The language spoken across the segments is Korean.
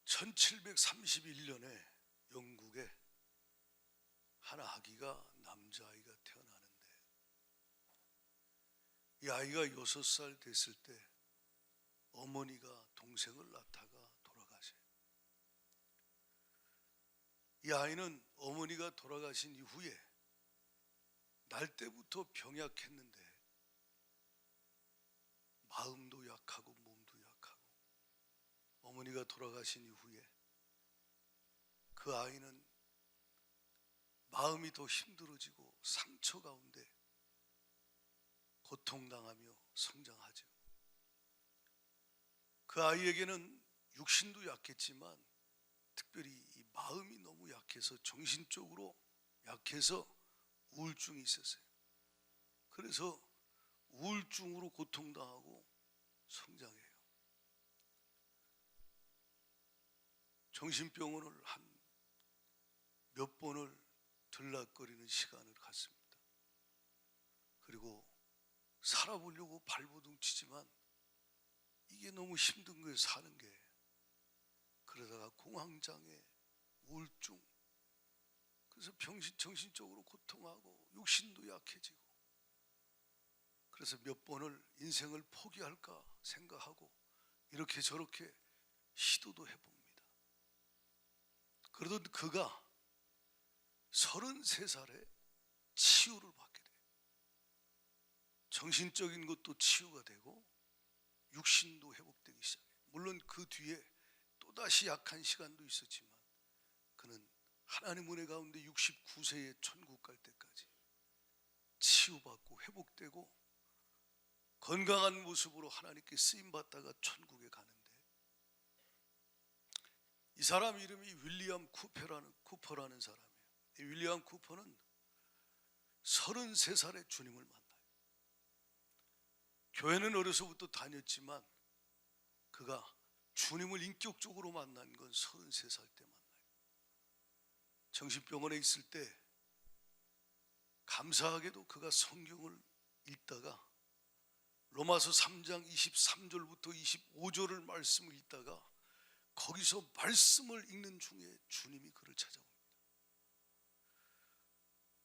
1731년에 영국에 한 아기가 남자아이가 태어나는데, 이 아이가 6살 됐을 때 어머니가 동생을 낳다가 돌아가세요. 이 아이는 어머니가 돌아가신 이후에 날 때부터 병약했는데 마음도 약하고 몸도 약하고, 어머니가 돌아가신 이후에 그 아이는 마음이 더 힘들어지고 상처 가운데 고통당하며 성장하죠. 그 아이에게는 육신도 약했지만 특별히 이 마음이 너무 약해서, 정신적으로 약해서 우울증이 있었어요. 그래서 우울증으로 고통당하고 성장해요. 정신병원을 한 몇 번을 들락거리는 시간을 갖습니다. 그리고 살아보려고 발버둥 치지만 이게 너무 힘든 거예요, 사는 게. 그러다가 공황장애, 우울증, 그래서 정신적으로 고통하고 육신도 약해지고, 그래서 몇 번을 인생을 포기할까 생각하고 이렇게 저렇게 시도도 해봅니다. 그러던 그가 33살에 치유를 받게 돼요. 정신적인 것도 치유가 되고 육신도 회복되기 시작해요. 물론 그 뒤에 또다시 약한 시간도 있었지만 그는 하나님 은혜 가운데 69세에 천국 갈 때까지 치유받고 회복되고 건강한 모습으로 하나님께 쓰임받다가 천국에 가는데, 이 사람 이름이 윌리엄 쿠퍼라는 사람이에요. 이 윌리엄 쿠퍼는 33살에 주님을 만나요. 교회는 어려서부터 다녔지만 그가 주님을 인격적으로 만난 건 33살 때 만나요. 정신병원에 있을 때 감사하게도 그가 성경을 읽다가 로마서 3장 23절부터 25절을 말씀을 읽다가 거기서 말씀을 읽는 중에 주님이 그를 찾아옵니다.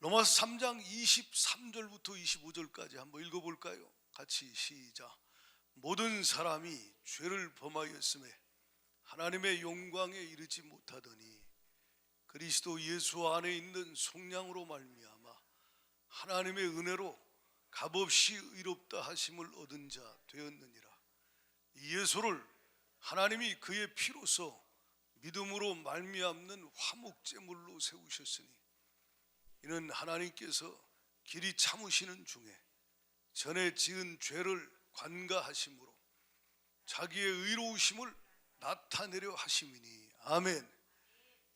로마서 3장 23절부터 25절까지 한번 읽어볼까요? 같이 시작. 모든 사람이 죄를 범하였음에 하나님의 영광에 이르지 못하더니 그리스도 예수 안에 있는 속량으로 말미암아 하나님의 은혜로 값없이 의롭다 하심을 얻은 자 되었느니라. 이 예수를 하나님이 그의 피로써 믿음으로 말미암는 화목제물로 세우셨으니 이는 하나님께서 길이 참으시는 중에 전에 지은 죄를 관가하심으로 자기의 의로우심을 나타내려 하심이니. 아멘.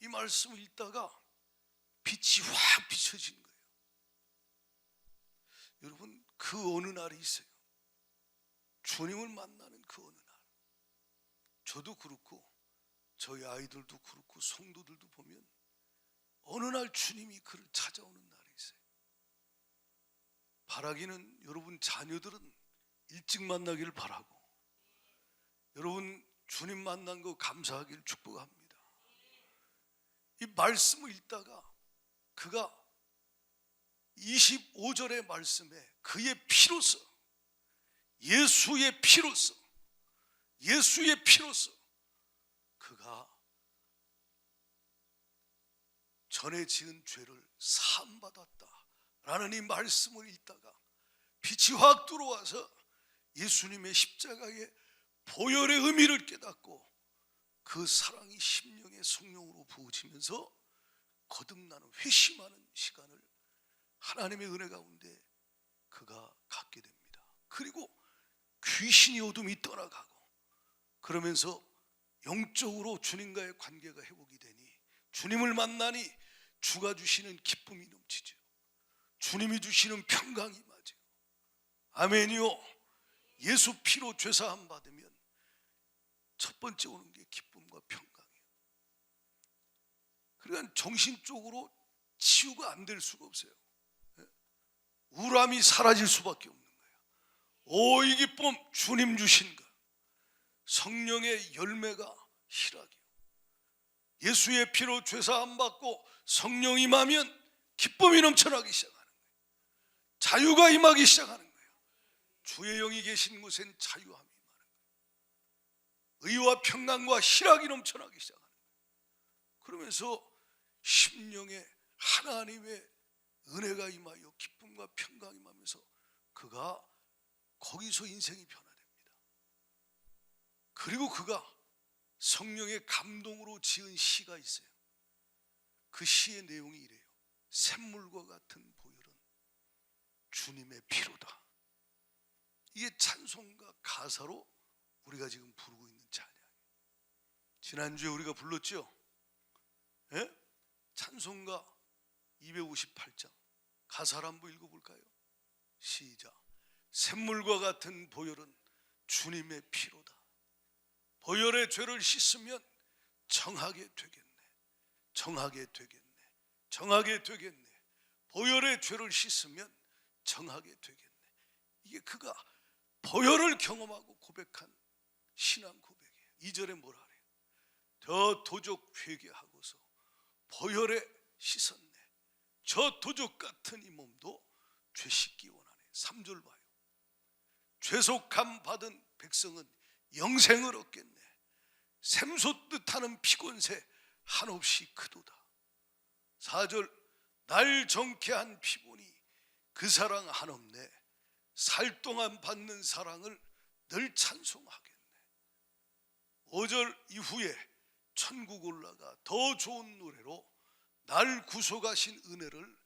이 말씀을 읽다가 빛이 확 비춰진 거예요. 여러분, 그 어느 날이 있어요. 주님을 만나는 그 어느 날. 저도 그렇고 저희 아이들도 그렇고 성도들도 보면 어느 날 주님이 그를 찾아오는 날이 있어요. 바라기는 여러분 자녀들은 일찍 만나기를 바라고, 여러분 주님 만난 거 감사하기를 축복합니다. 이 말씀을 읽다가 그가 25절의 말씀에 그의 피로써, 예수의 피로써 그가 전에 지은 죄를 사함받았다라는 이 말씀을 읽다가 빛이 확 들어와서 예수님의 십자가의 보혈의 의미를 깨닫고 그 사랑이 심령의 성령으로 부어지면서 거듭나는, 회심하는 시간을 하나님의 은혜 가운데 그가 갖게 됩니다. 그리고 귀신이 어둠이 떠나가고 그러면서 영적으로 주님과의 관계가 회복이 되니 주님을 만나니 주가 주시는 기쁨이 넘치죠. 주님이 주시는 평강이 맞아요. 아멘이요. 예수 피로 죄사함 받으면 첫 번째 오는 게 기쁨과 평강이에요. 그러니까 정신적으로 치유가 안 될 수가 없어요. 우울함이 사라질 수밖에 없는 거예요. 오, 이 기쁨 주님 주신 것, 성령의 열매가 희락이요. 예수의 피로 죄사함 받고 성령 임하면 기쁨이 넘쳐나기 시작하는 거예요. 자유가 임하기 시작하는 거예요. 주의 영이 계신 곳엔 자유함이 임하는 거예요. 의와 평강과 희락이 넘쳐나기 시작하는 거예요. 그러면서 심령에 하나님의 은혜가 임하여 기쁨과 평강이 임하면서 그가 거기서 인생이 변화됩니다. 그리고 그가 성령의 감동으로 지은 시가 있어요. 그 시의 내용이 이래요. 샘물과 같은 보혈은 주님의 피로다. 이게 찬송가 가사로 우리가 지금 부르고 있는 찬양이에요. 지난주에 우리가 불렀죠? 예? 찬송가 258장 가사를 한번 읽어볼까요? 시작. 샘물과 같은 보혈은 주님의 피로다. 보혈의 죄를 씻으면 정하게 되겠네. 정하게 되겠네. 정하게 되겠네. 보혈의 죄를 씻으면 정하게 되겠네. 이게 그가 보혈을 경험하고 고백한 신앙 고백이에요. 2절에 뭐라 그래요? 저 도적 회개하고서 보혈에 씻었네. 저 도적 같은 이 몸도 죄 씻기 원하네. 3절 봐요. 죄속함 받은 백성은 영생을 얻겠네. 샘솟듯 하는 피곤새 한없이 크도다. 4절 날 정케 한 피보니 그 사랑 한없네. 살 동안 받는 사랑을 늘 찬송하겠네. 5절 이후에 천국 올라가 더 좋은 노래로 날 구속하신 은혜를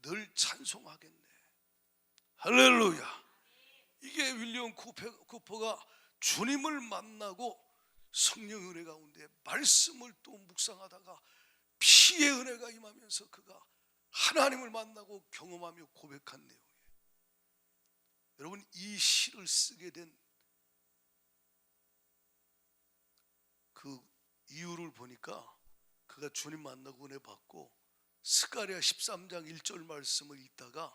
늘 찬송하겠네. 할렐루야. 이게 윌리엄 쿠퍼가 주님을 만나고 성령 은혜 가운데 말씀을 또 묵상하다가 피의 은혜가 임하면서 그가 하나님을 만나고 경험하며 고백한 내용이에요. 여러분, 이 시를 쓰게 된 그 이유를 보니까 그가 주님 만나고 은혜 받고 스가랴 13장 1절 말씀을 읽다가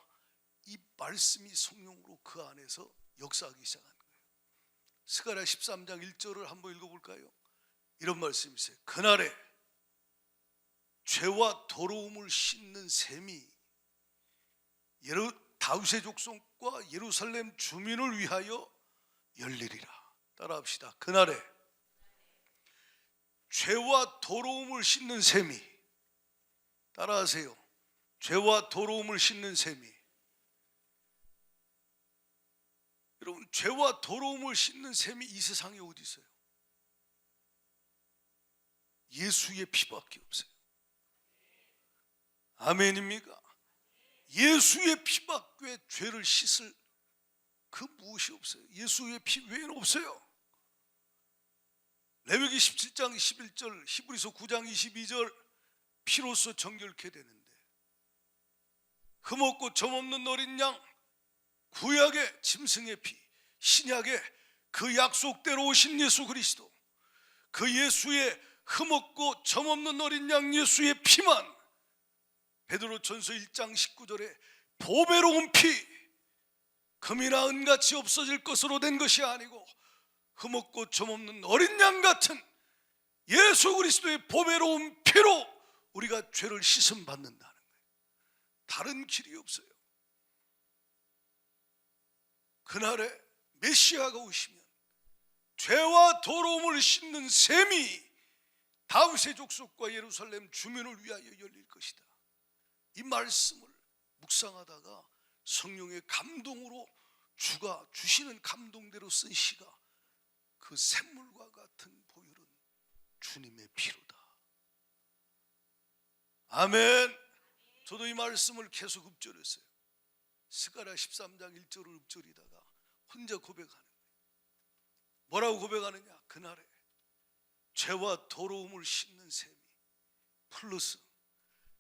이 말씀이 성령으로 그 안에서 역사하기 시작한 거예요. 스가랴 13장 1절을 한번 읽어볼까요? 이런 말씀이 있어요. 그날에 죄와 더러움을 씻는 셈이 다윗의 족속과 예루살렘 주민을 위하여 열리리라. 따라합시다. 그날에 죄와 더러움을 씻는 셈이, 따라하세요. 죄와 더러움을 씻는 셈이. 여러분, 죄와 더러움을 씻는 셈이 이 세상에 어디 있어요? 예수의 피밖에 없어요. 아멘입니까? 예수의 피밖에 죄를 씻을 그 무엇이 없어요. 예수의 피 외에는 없어요. 레위기 17장 21절, 히브리서 9장 22절 피로써 정결케 되는데, 흠없고 점없는 어린 양, 구약의 짐승의 피, 신약의 그 약속대로 오신 예수 그리스도, 그 예수의 흠없고 점없는 어린 양 예수의 피만 베드로전서 1장 19절에 보배로운 피, 금이나 은같이 없어질 것으로 된 것이 아니고 흠없고 점없는 어린 양 같은 예수 그리스도의 보배로운 피로 우리가 죄를 씻음 받는다는 거예요. 다른 길이 없어요. 그날에 메시아가 오시면 죄와 더러움을 씻는 셈이 다윗의 족속과 예루살렘 주민을 위하여 열릴 것이다. 이 말씀을 묵상하다가 성령의 감동으로 주가 주시는 감동대로 쓴 시가 그 샘물과 같은 보혈은 주님의 피로다. 아멘. 저도 이 말씀을 계속 읊조렸어요. 스가랴 13장 1절을 읊조리다가 혼자 고백하는 거예요. 뭐라고 고백하느냐? 그날에 죄와 더러움을 씻는 셈이 플러스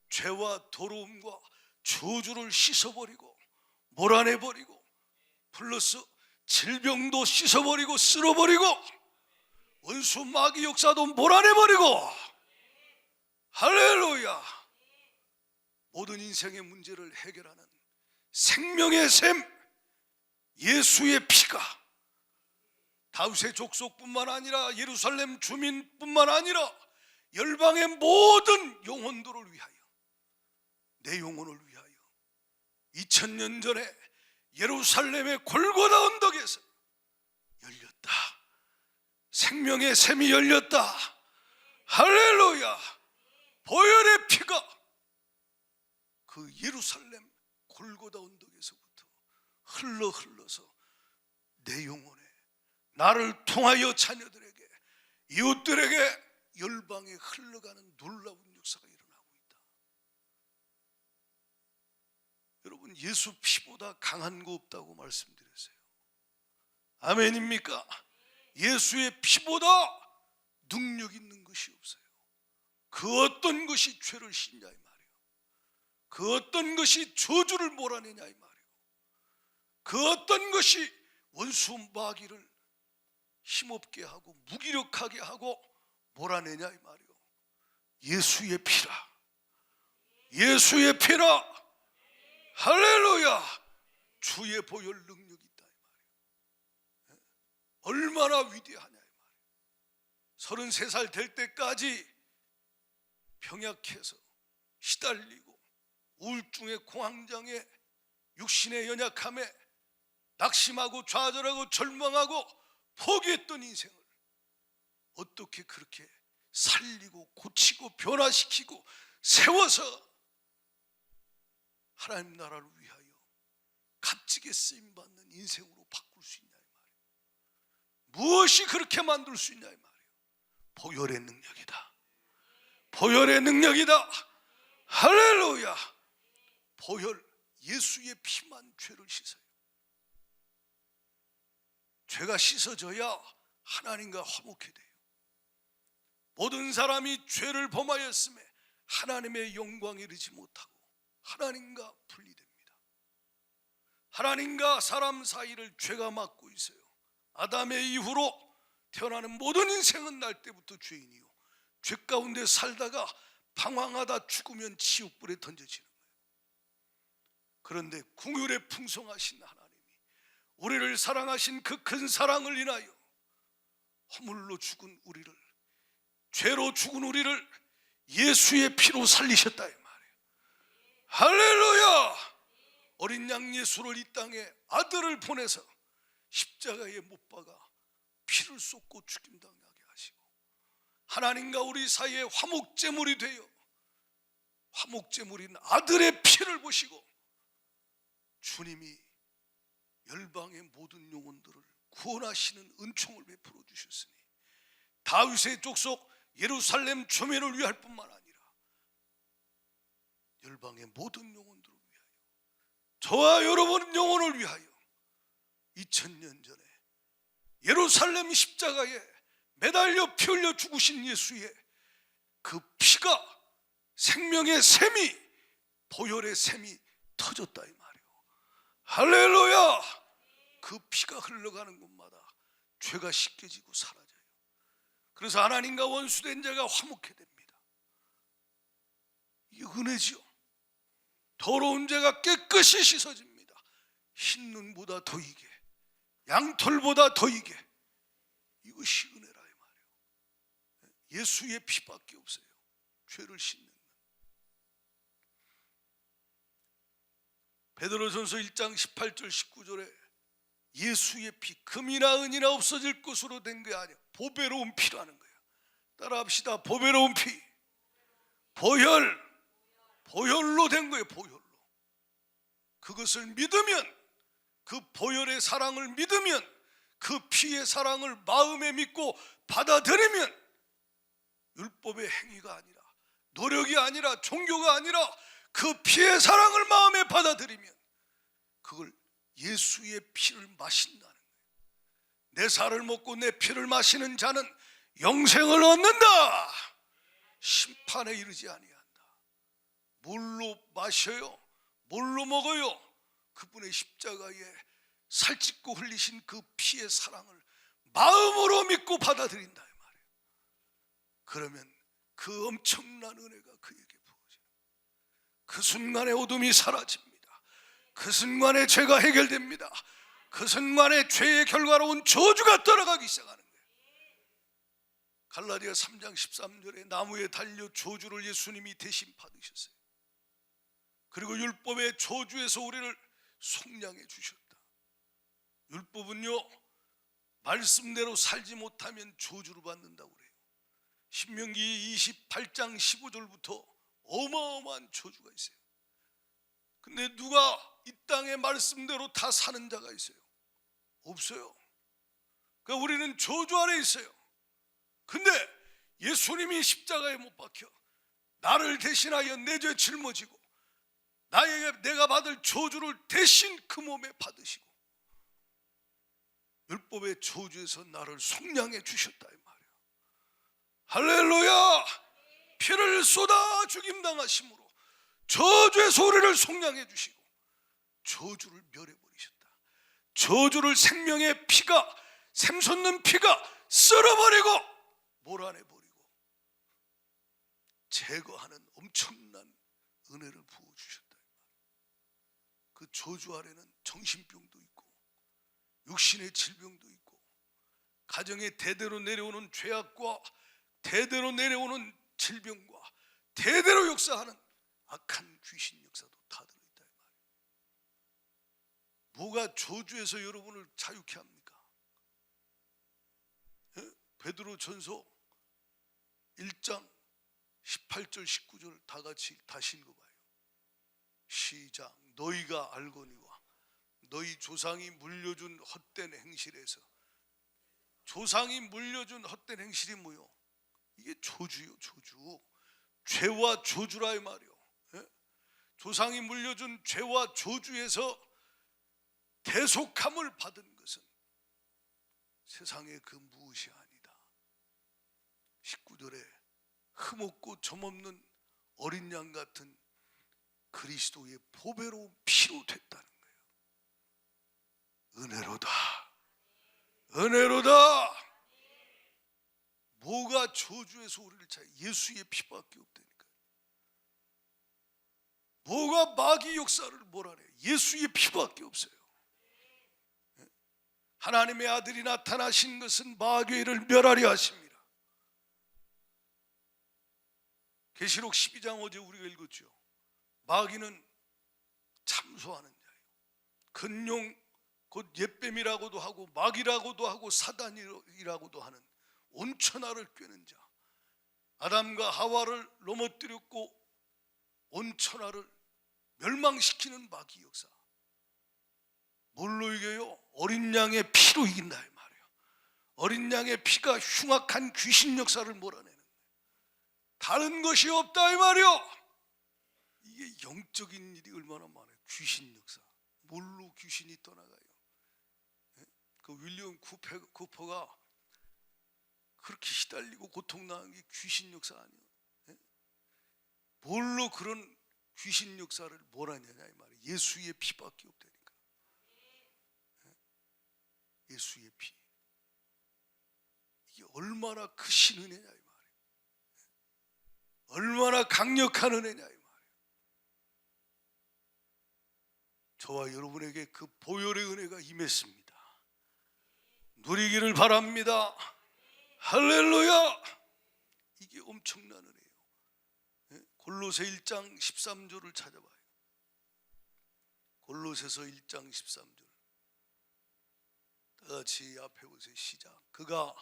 죄와 더러움과 저주를 씻어버리고 몰아내버리고 플러스 질병도 씻어버리고 쓸어버리고 원수 마귀 역사도 몰아내버리고, 할렐루야, 모든 인생의 문제를 해결하는 생명의 샘 예수의 피가 다윗의 족속뿐만 아니라 예루살렘 주민뿐만 아니라 열방의 모든 영혼들을 위하여, 내 영혼을 위하여 2000년 전에 예루살렘의 골고다 언덕에서 열렸다. 생명의 샘이 열렸다. 할렐루야. 보혈의 피가 그 예루살렘 골고다 언덕에서부터 흘러서 내 영혼에, 나를 통하여 자녀들에게, 이웃들에게, 열방에 흘러가는 놀라운 역사가 일어나고 있다. 여러분, 예수 피보다 강한 거 없다고 말씀드렸어요. 아멘입니까? 예수의 피보다 능력 있는 것이 없어요. 그 어떤 것이 죄를 씻냐 이 말이에요. 그 어떤 것이 저주를 몰아내냐 이 말이에요. 그 어떤 것이 원수 마귀를 힘없게 하고 무기력하게 하고 몰아내냐 이 말이에요. 예수의 피라. 예수의 피라. 할렐루야. 주의 보혈 능력이 있다 이 말이에요. 얼마나 위대하냐 이 말이에요. 33살 될 때까지 병약해서 시달리고 우울증의 공황장애, 육신의 연약함에 낙심하고 좌절하고 절망하고 포기했던 인생을 어떻게 그렇게 살리고 고치고 변화시키고 세워서 하나님 나라를 위하여 값지게 쓰임받는 인생으로 바꿀 수 있냐 이 말이에요. 무엇이 그렇게 만들 수 있냐 이 말이에요. 보혈의 능력이다. 보혈의 능력이다. 할렐루야. 보혈, 예수의 피만 죄를 씻어요. 죄가 씻어져야 하나님과 화목해 돼요. 모든 사람이 죄를 범하였음에 하나님의 영광에 이르지 못하고 하나님과 분리됩니다. 하나님과 사람 사이를 죄가 막고 있어요. 아담의 이후로 태어나는 모든 인생은 날 때부터 죄인이요, 죄 가운데 살다가 방황하다 죽으면 지옥불에 던져지는 거예요. 그런데 긍휼에 풍성하신 하나님이 우리를 사랑하신 그 큰 사랑을 인하여 허물로 죽은 우리를, 죄로 죽은 우리를 예수의 피로 살리셨다 이 말이에요. 할렐루야. 어린 양 예수를 이 땅에 아들을 보내서 십자가에 못 박아 피를 쏟고 죽임당하게 하시고 하나님과 우리 사이에 화목제물이 되어 화목제물인 아들의 피를 보시고 주님이 열방의 모든 영혼들을 구원하시는 은총을 베풀어 주셨으니 다윗의 족속 예루살렘 초면을 위할 뿐만 아니라 열방의 모든 영혼들을 위하여, 저와 여러분 영혼을 위하여 2000년 전에 예루살렘 십자가에 매달려 피 흘려 죽으신 예수의 그 피가, 생명의 샘이, 보혈의 샘이 터졌다 이 말이에요. 할렐루야. 그 피가 흘러가는 곳마다 죄가 씻겨지고 사라져요. 그래서 하나님과 원수된 자가 화목해 됩니다. 이 은혜지요. 더러운 죄가 깨끗이 씻어집니다. 흰 눈보다 더 이게, 양털보다 더 이게, 이것이 은혜라 이 말이에요. 예수의 피밖에 없어요. 죄를 씻는. 베드로전서 1장 18절 19절에 예수의 피, 금이나 은이나 없어질 것으로 된 게 아니야. 보배로운 피라는 거예요. 따라합시다. 보배로운 피. 보혈로 된 거예요. 보혈로. 그것을 믿으면, 그 보혈의 사랑을 믿으면, 그 피의 사랑을 마음에 믿고 받아들이면 율법의 행위가 아니라, 노력이 아니라, 종교가 아니라 그 피의 사랑을 마음에 받아들이면 그걸 예수의 피를 마신다는 거예요. 내 살을 먹고 내 피를 마시는 자는 영생을 얻는다. 심판에 이르지 아니한다. 뭘로 마셔요? 뭘로 먹어요? 그분의 십자가에 살찢고 흘리신 그 피의 사랑을 마음으로 믿고 받아들인다 이 말이에요. 그러면 그 엄청난 은혜가 그에게 부어져요. 그 순간에 어둠이 사라집니다. 그 순간에 죄가 해결됩니다. 그 순간에 죄의 결과로 온 저주가 떠나가기 시작하는 거예요. 갈라디아 3장 13절에 나무에 달려 저주를 예수님이 대신 받으셨어요. 그리고 율법의 저주에서 우리를 속량해 주셨다. 율법은요, 말씀대로 살지 못하면 저주를 받는다고 그래요. 신명기 28장 15절부터 어마어마한 저주가 있어요. 근데 누가 이 땅의 말씀대로 다 사는 자가 있어요? 없어요. 그러니까 우리는 저주 아래 있어요. 근데 예수님이 십자가에 못 박혀 나를 대신하여 내 죄 짊어지고 내가 받을 저주를 대신 그 몸에 받으시고 율법의 저주에서 나를 속량해 주셨다 이 말이야. 할렐루야. 피를 쏟아 죽임당하심으로 저주에서 우리를 속량해 주시고 저주를 멸해버리셨다. 저주를 생명의 피가, 샘솟는 피가 쓸어버리고 몰아내버리고 제거하는 엄청난 은혜를 부어주셨다. 그 저주 아래는 정신병도 있고 육신의 질병도 있고 가정에 대대로 내려오는 죄악과 대대로 내려오는 질병과 대대로 역사하는 악한 귀신 역사도 다 들어있다. 뭐가 저주에서 여러분을 자유케 합니까? 베드로 전서 1장 18절 19절 다 같이 다시 읽어봐요. 시작. 너희가 알거니와 너희 조상이 물려준 헛된 행실에서, 조상이 물려준 헛된 행실이 뭐요? 이게 저주요. 저주. 죄와 저주라 이 말이요. 조상이 물려준 죄와 저주에서 대속함을 받은 것은 세상의 그 무엇이 아니다. 19절에 흠없고 점없는 어린 양 같은 그리스도의 보배로운 피로 됐다는 거예요. 은혜로다. 은혜로다. 뭐가 저주에서 우리를 차? 예수의 피밖에 없다니까요. 뭐가 마귀 역사를 몰아내? 예수의 피밖에 없어요. 하나님의 아들이 나타나신 것은 마귀를 멸하려 하십니다. 계시록 12장 어제 우리가 읽었죠. 마귀는 참소하는 자예요. 근용 곧 옛뱀이라고도 하고 마귀라고도 하고 사단이라고도 하는 온천하를 꿰는 자. 아담과 하와를 넘어뜨렸고 온천하를 멸망시키는 마귀 역사. 뭘로 이겨요? 어린 양의 피로 이긴다 이 말이에요. 어린 양의 피가 흉악한 귀신 역사를 몰아내는 거예요. 다른 것이 없다 이 말이에요. 이게 영적인 일이 얼마나 많아요. 귀신 역사. 뭘로 귀신이 떠나가요? 그 윌리엄 쿠퍼가 그렇게 시달리고 고통당한 게 귀신 역사 아니에요. 뭘로 그런 귀신 역사를 몰아내냐 이 말이에요. 예수의 피밖에 없다니까. 예수의 피. 이게 얼마나 크신 은혜냐 이 말이에요. 얼마나 강력한 은혜냐 이 말이에요. 저와 여러분에게 그 보혈의 은혜가 임했습니다. 누리기를 바랍니다. 할렐루야. 이게 엄청난 은혜예요. 골로새 1장 13절을 찾아봐요. 골로새서 1장 13절. 다 같이 앞에 보세요. 시작. 그가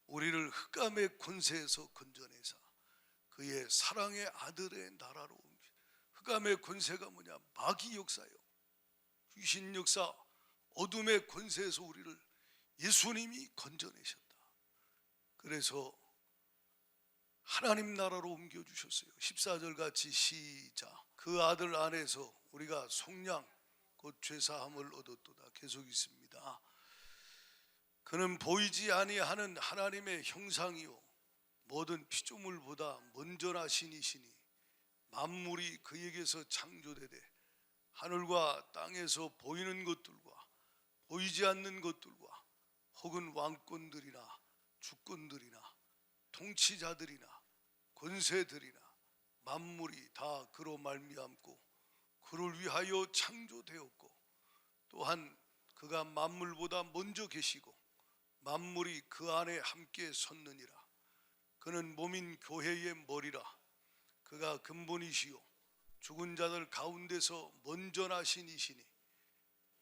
우리를 흑암의 권세에서 건져내사 그의 사랑의 아들의 나라로 옮기. 흑암의 권세가 뭐냐? 마귀 역사예요. 귀신 역사, 어둠의 권세에서 우리를 예수님이 건져내셨다. 그래서 하나님 나라로 옮겨주셨어요. 14절 같이 시작. 그 아들 안에서 우리가 속량 곧 죄사함을 얻었도다. 계속 있습니다. 그는 보이지 아니하는 하나님의 형상이요 모든 피조물보다 먼저 나신 이시니 만물이 그에게서 창조되되 하늘과 땅에서 보이는 것들과 보이지 않는 것들과 혹은 왕권들이나 주권들이나 통치자들이나 권세들이나 만물이 다 그로 말미암고 그를 위하여 창조되었고 또한 그가 만물보다 먼저 계시고 만물이 그 안에 함께 섰느니라. 그는 몸인 교회의 머리라. 그가 근본이시요 죽은 자들 가운데서 먼저 나신 이시니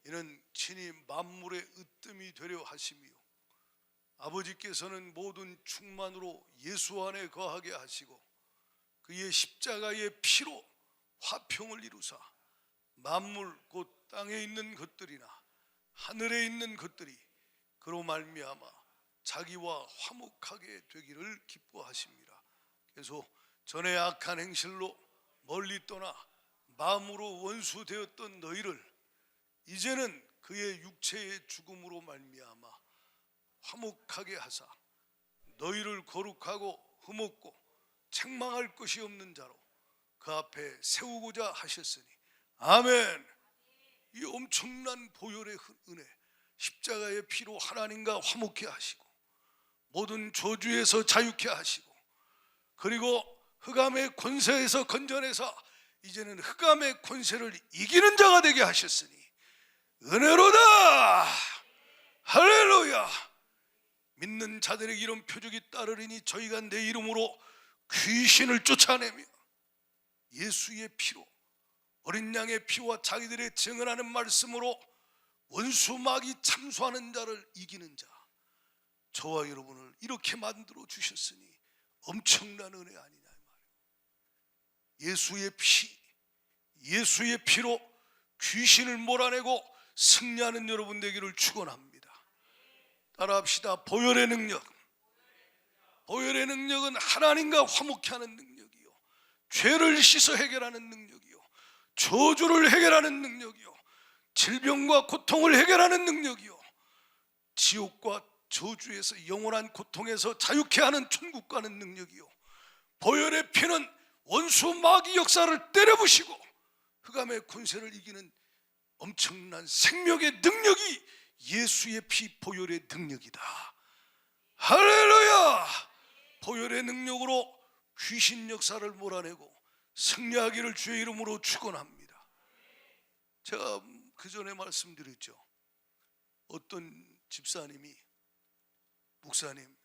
이는 친히 만물의 으뜸이 되려 하심이요 아버지께서는 모든 충만으로 예수 안에 거하게 하시고 그의 십자가의 피로 화평을 이루사 만물 곧 땅에 있는 것들이나 하늘에 있는 것들이 그로 말미암아 자기와 화목하게 되기를 기뻐하십니다. 그래서 전에 악한 행실로 멀리 떠나 마음으로 원수되었던 너희를 이제는 그의 육체의 죽음으로 말미암아 화목하게 하사 너희를 거룩하고 흠없고 책망할 것이 없는 자로 그 앞에 세우고자 하셨으니 아멘. 이 엄청난 보혈의 은혜, 십자가의 피로 하나님과 화목케 하시고 모든 저주에서 자유케 하시고 그리고 흑암의 권세에서 건져내서 이제는 흑암의 권세를 이기는 자가 되게 하셨으니 은혜로다. 할렐루야. 믿는 자들에게 이런 표적이 따르리니 저희가 내 이름으로 귀신을 쫓아내며 예수의 피로 어린 양의 피와 자기들의 증언하는 말씀으로 원수 마귀 참소하는 자를 이기는 자, 저와 여러분을 이렇게 만들어 주셨으니 엄청난 은혜 아니냐 말이에요. 예수의 피로 귀신을 몰아내고 승리하는 여러분 되기를 축원합니다. 따라합시다. 보혈의 능력. 보혈의 능력은 하나님과 화목케 하는 능력이요 죄를 씻어 해결하는 능력이요 저주를 해결하는 능력이요 질병과 고통을 해결하는 능력이요 지옥과 저주에서 영원한 고통에서 자유케 하는 천국 가는 능력이요 보혈의 피는 원수 마귀 역사를 때려부시고 흑암의 권세를 이기는 엄청난 생명의 능력이 예수의 피 보혈의 능력이다. 할렐루야. 보혈의 능력으로 귀신 역사를 몰아내고 승리하기를 주의 이름으로 축원합니다. 제가 그 전에 말씀드렸죠. 어떤 집사님이 목사님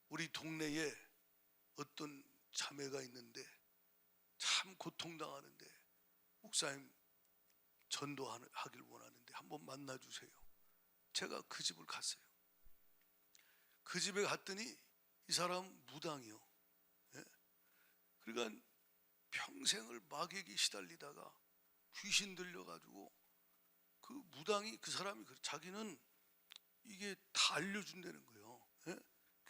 우리 동네에 어떤 자매가 있는데 참 고통당하는데 목사님 전도하길 원하는데 한번 만나주세요. 제가 그 집을 갔어요. 그 집에 갔더니 이 사람은 무당이요. 그러니까 평생을 마귀에게 시달리다가 귀신 들려가지고 그 무당이 그 사람이 자기는 이게 다 알려준다는 거예요.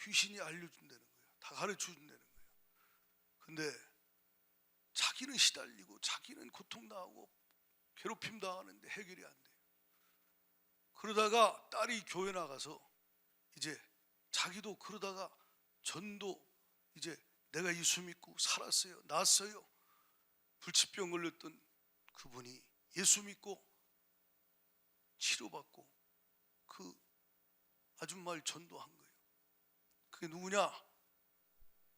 귀신이 알려준다는 거예요. 다 가르쳐준다는 거예요. 근데 자기는 시달리고 자기는 고통당하고 괴롭힘 당하는데 해결이 안 돼요. 그러다가 딸이 교회 나가서 이제 자기도 그러다가 전도 이제 내가 예수 믿고 살았어요. 났어요. 불치병 걸렸던 그분이 예수 믿고 치료받고 그 아줌마를 전도한 거예요. 그게 누구냐?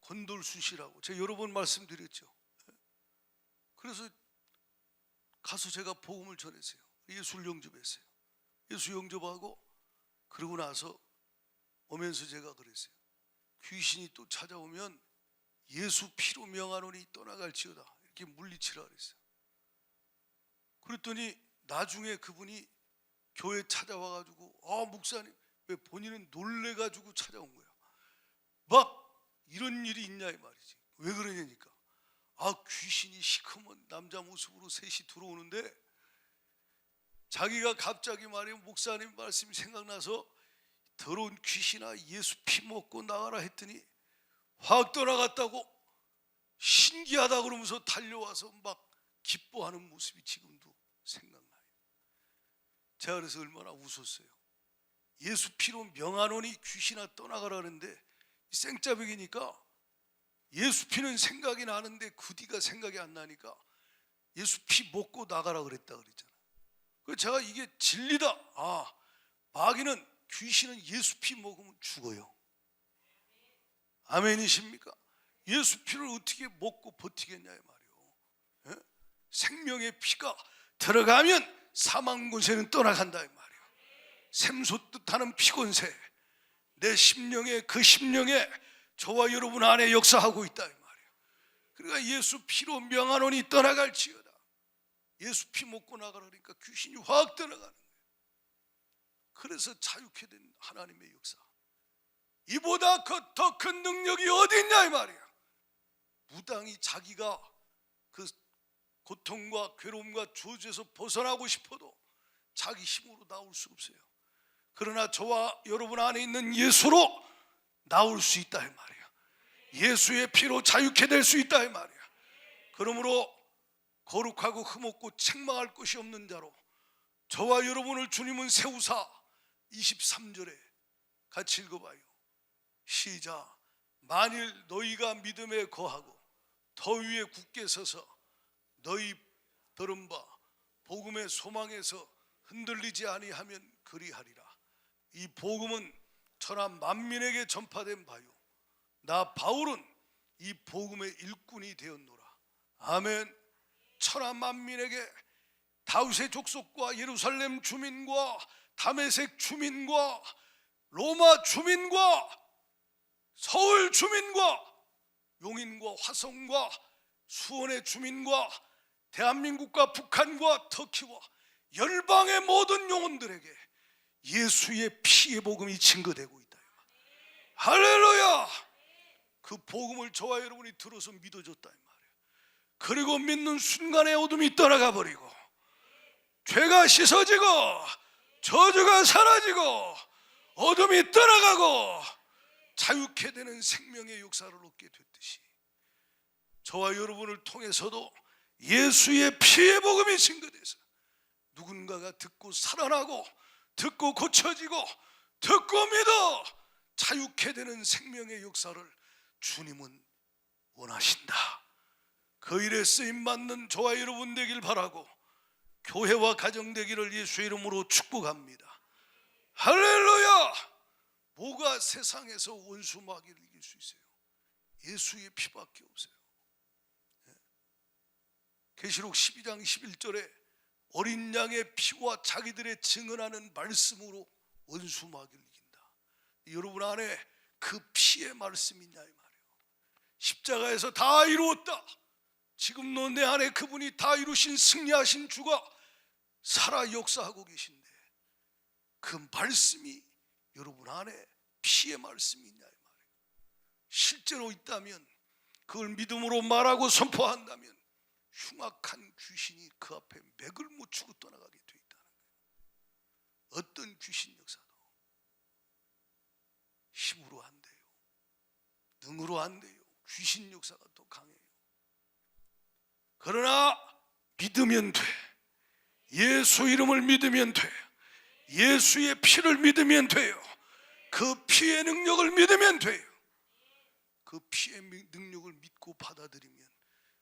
권돌순 씨라고 제가 여러 번 말씀드렸죠. 그래서 가서 제가 복음을 전했어요. 예수를 영접했어요. 예수 영접하고 그러고 나서 오면서 제가 그랬어요. 귀신이 또 찾아오면 예수 피로 명하노니 떠나갈지어다 이렇게 물리치라 그랬어요. 그랬더니 나중에 그분이 교회 찾아와가지고 목사님 왜 본인은 놀래가지고 찾아온 거야. 막 이런 일이 있냐 이 말이지. 왜 그러냐니까 귀신이 시커먼 남자 모습으로 셋이 들어오는데 자기가 갑자기 말이에요. 목사님 말씀이 생각나서 더러운 귀신아 예수 피 먹고 나가라 했더니 확 떠나갔다고 신기하다 그러면서 달려와서 막 기뻐하는 모습이 지금도 생각나요. 제가 그래서 얼마나 웃었어요. 예수 피로 명하노니 귀신아 떠나가라는데 생짜배기니까 예수 피는 생각이 나는데 그 뒤가 생각이 안 나니까 예수 피 먹고 나가라 그랬다 그랬잖아요. 그래서 제가 이게 진리다. 마귀는 귀신은 예수 피 먹으면 죽어요. 아멘이십니까? 예수 피를 어떻게 먹고 버티겠냐 이 말이에요. 생명의 피가 들어가면 사망 권세는 떠나간다 이 말이에요. 샘솟듯하는 피 권세 내 심령에 그 심령에 저와 여러분 안에 역사하고 있다 이 말이에요. 그러니까 예수 피로 명하노니 떠나갈지어다. 예수 피 먹고 나가라니까 귀신이 확 떠나가는 거예요. 그래서 자유케 된 하나님의 역사, 이보다 더 큰 능력이 어디 있냐 이 말이야. 무당이 자기가 그 고통과 괴로움과 저주에서 벗어나고 싶어도 자기 힘으로 나올 수 없어요. 그러나 저와 여러분 안에 있는 예수로 나올 수 있다 이 말이야. 예수의 피로 자유케 될 수 있다 이 말이야. 그러므로 거룩하고 흠없고 책망할 것이 없는 자로 저와 여러분을 주님은 세우사 23절에 같이 읽어봐요. 시작. 만일 너희가 믿음에 거하고 더위에 굳게 서서 너희 들은 바 복음의 소망에서 흔들리지 아니하면 그리하리라. 이 복음은 천하 만민에게 전파된 바요, 나 바울은 이 복음의 일꾼이 되었노라. 아멘. 천하 만민에게, 다윗의 족속과 예루살렘 주민과 다메섹 주민과 로마 주민과 서울 주민과 용인과 화성과 수원의 주민과 대한민국과 북한과 터키와 열방의 모든 영혼들에게 예수의 피의 복음이 증거되고 있다. 할렐루야. 그 복음을 저와 여러분이 들어서 믿어줬다 이 말이에요. 그리고 믿는 순간에 어둠이 떠나가 버리고 죄가 씻어지고 저주가 사라지고 어둠이 떠나가고 자유케 되는 생명의 역사를 얻게 됐듯이 저와 여러분을 통해서도 예수의 피의 복음이 증거돼서 누군가가 듣고 살아나고 듣고 고쳐지고 듣고 믿어 자유케 되는 생명의 역사를 주님은 원하신다. 그 일에 쓰임받는 저와 여러분 되길 바라고 교회와 가정 되기를 예수의 이름으로 축복합니다. 할렐루야. 뭐가 세상에서 원수 마귀를 이길 수 있어요? 예수의 피밖에 없어요. 계시록 12장 11절에 어린 양의 피와 자기들의 증언하는 말씀으로 원수 마귀를 이긴다. 여러분 안에 그 피의 말씀이 있냐 이 말이에요. 십자가에서 다 이루었다. 지금도 내 안에 그분이 다 이루신 승리하신 주가 살아 역사하고 계신데 그 말씀이 여러분 안에 피의 말씀이 있냐 이 말이에요. 실제로 있다면 그걸 믿음으로 말하고 선포한다면 흉악한 귀신이 그 앞에 맥을 못 추고 떠나가게 돼 있다는 거예요. 어떤 귀신 역사도 힘으로 안 돼요. 능으로 안 돼요. 귀신 역사가 더 강해요. 그러나 믿으면 돼. 예수 이름을 믿으면 돼. 예수의 피를 믿으면 돼요. 그 피의 능력을 믿으면 돼요. 그 피의 능력을 믿고 받아들이면,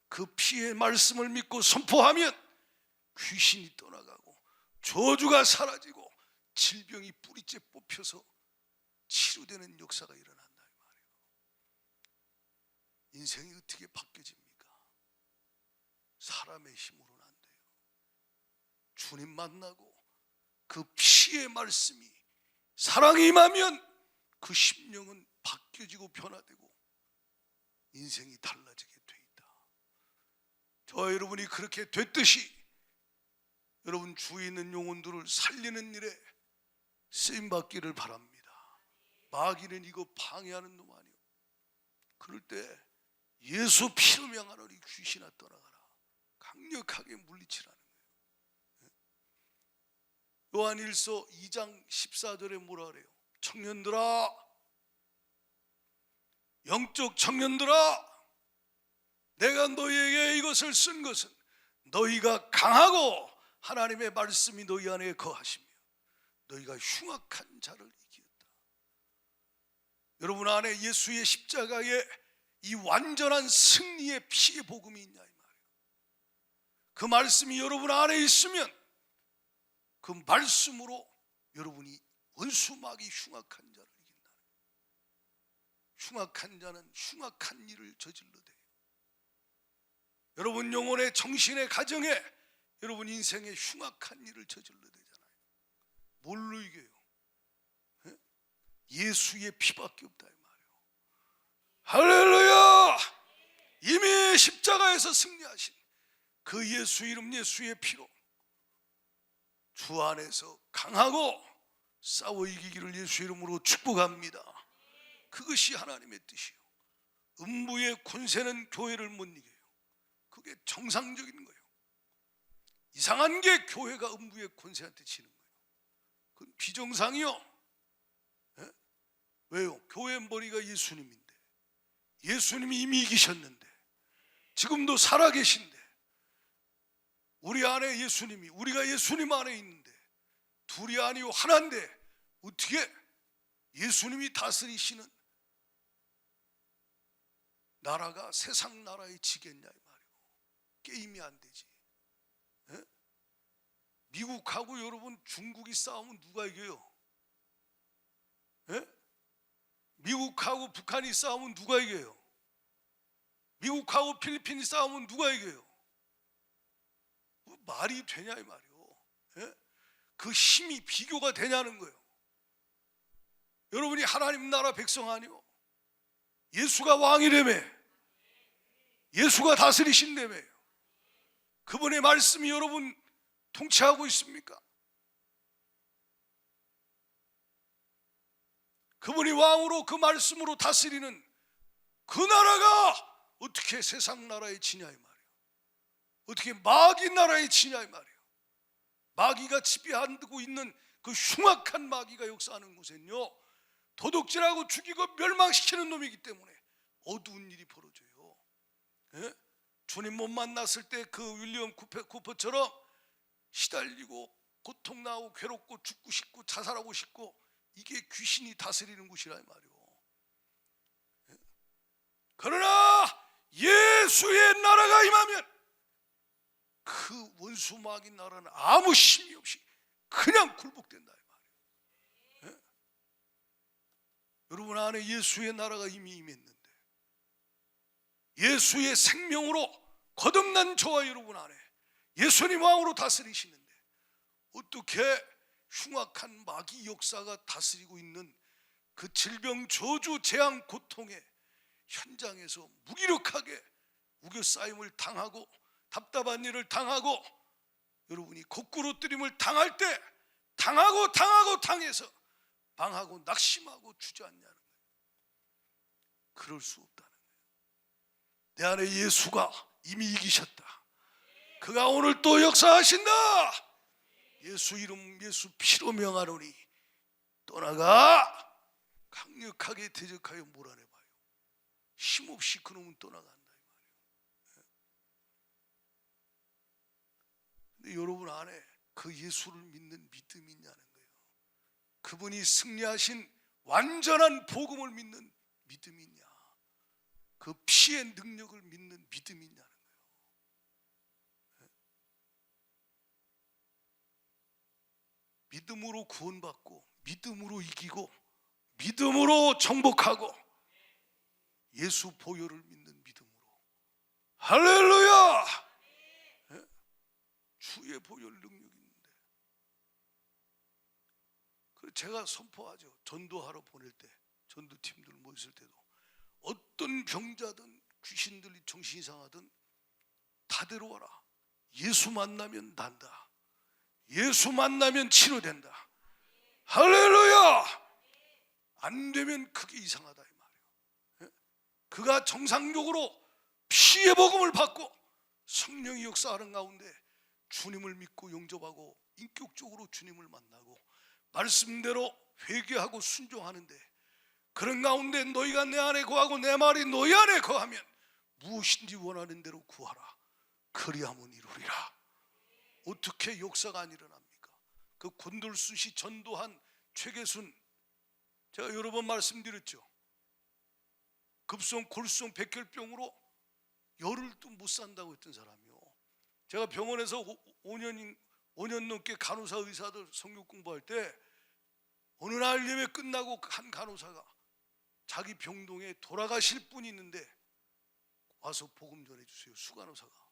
그 피의 말씀을 믿고 선포하면 귀신이 떠나가고 저주가 사라지고 질병이 뿌리째 뽑혀서 치료되는 역사가 일어난다 이 말이에요. 인생이 어떻게 바뀌어집니까? 사람의 힘으로는 안 돼요. 주님 만나고 그 피의 말씀이 사랑이 임하면 그 심령은 바뀌어지고 변화되고 인생이 달라지게 돼 있다. 저와 여러분이 그렇게 됐듯이 여러분 주위에 있는 영혼들을 살리는 일에 쓰임받기를 바랍니다. 마귀는 이거 방해하는 놈 아니요. 그럴 때 예수 피로 명하노니 귀신아 떠나가라. 강력하게 물리치라는 거예요. 요한일서 2장 14절에 뭐라 그래요? 청년들아, 영적 청년들아, 내가 너희에게 이것을 쓴 것은 너희가 강하고 하나님의 말씀이 너희 안에 거하시며 너희가 흉악한 자를 이기었다. 여러분 안에 예수의 십자가의 이 완전한 승리의 피의 복음이 있냐 이 말이에요. 그 말씀이 여러분 안에 있으면 그 말씀으로 여러분이 원수마귀 흉악한 자를 이긴다. 흉악한 자는 흉악한 일을 저질러대요. 여러분 영혼의 정신의 가정에 여러분 인생의 흉악한 일을 저질러대잖아요. 뭘로 이겨요? 예수의 피밖에 없다 이 말이에요. 할렐루야! 이미 십자가에서 승리하신 그 예수 이름 예수의 피로 주 안에서 강하고 싸워 이기기를 예수 이름으로 축복합니다. 그것이 하나님의 뜻이요. 음부의 권세는 교회를 못 이겨요. 그게 정상적인 거예요. 이상한 게 교회가 음부의 권세한테 지는 거예요. 그건 비정상이요. 예? 왜요? 교회 머리가 예수님인데, 예수님이 이미 이기셨는데, 지금도 살아계신데, 우리 안에 예수님이, 우리가 예수님 안에 있는데, 둘이 아니요 하나인데 어떻게 예수님이 다스리시는 나라가 세상 나라에 지겠냐 이 말이에요. 게임이 안 되지. 예? 미국하고 여러분 중국이 싸우면 누가 이겨요? 예? 미국하고 북한이 싸우면 누가 이겨요? 미국하고 필리핀이 싸우면 누가 이겨요? 뭐 말이 되냐 이 말이에요. 예? 그 힘이 비교가 되냐는 거예요. 여러분이 하나님 나라 백성 아니요? 예수가 왕이라며, 예수가 다스리신다며, 그분의 말씀이 여러분 통치하고 있습니까? 그분이 왕으로 그 말씀으로 다스리는 그 나라가 어떻게 세상 나라에 지냐 이 말이에요. 어떻게 마귀 나라에 지냐 이 말이에요. 마귀가 지배하고 있는 그 흉악한 마귀가 역사하는 곳엔요, 도둑질하고 죽이고 멸망시키는 놈이기 때문에 어두운 일이 벌어져요. 예? 주님 못 만났을 때 그 윌리엄 쿠퍼처럼 시달리고 고통나고 괴롭고 죽고 싶고 자살하고 싶고, 이게 귀신이 다스리는 곳이라 이 말이에요. 예? 그러나 예수의 나라가 임하면 그 원수 마귀 나라는 아무 힘이 없이 그냥 굴복된다 이 말이에요. 예? 여러분 안에 예수의 나라가 이미 임했는데, 예수의 생명으로 거듭난 저와 여러분 안에 예수님 왕으로 다스리시는데, 어떻게 흉악한 마귀 역사가 다스리고 있는 그 질병, 저주, 재앙, 고통의 현장에서 무기력하게 우겨싸임을 당하고 답답한 일을 당하고 여러분이 거꾸로 뜨림을 당할 때 당해서 방하고 낙심하고 주저앉냐는 거예요. 그럴 수 없다는 거예요. 내 안에 예수가 이미 이기셨다. 그가 오늘 또 역사하신다. 예수 이름 예수 피로 명하노니 떠나가. 강력하게 대적하여 몰아내봐요. 힘없이 그놈은 떠나간다 이 말이에요. 근데 여러분 안에 그 예수를 믿는 믿음이 있냐는 거예요. 그분이 승리하신 완전한 복음을 믿는 믿음이 있냐, 그 피의 능력을 믿는 믿음이 있냐는 거예요. 믿음으로 구원받고 믿음으로 이기고 믿음으로 정복하고 예수 보혈을 믿는 믿음으로. 할렐루야. 예? 주의 보혈 능력이 있는데, 그래서 제가 선포하죠. 전도하러 보낼 때, 전도팀들 모였을 때도 어떤 병자든 귀신들이 정신 이상하든 다 데려와라. 예수 만나면 난다. 예수 만나면 치료된다. 할렐루야. 안 되면 그게 이상하다 이 말이에요. 그가 정상적으로 피의 복음을 받고 성령이 역사하는 가운데 주님을 믿고 영접하고 인격적으로 주님을 만나고 말씀대로 회개하고 순종하는데, 그런 가운데 너희가 내 안에 거하고 내 말이 너희 안에 거하면 무엇인지 원하는 대로 구하라. 그리하면 이루리라. 어떻게 역사가 안 일어납니까? 그 곤돌수시 전도한 최계순, 제가 여러 번 말씀드렸죠. 급성 골수성 백혈병으로 열흘도 못 산다고 했던 사람이요. 제가 병원에서 5년 넘게 간호사 의사들 성경 공부할 때 어느 날 예배 끝나고 한 간호사가 자기 병동에 돌아가실 분이 있는데 와서 복음 전해주세요. 수간호사가.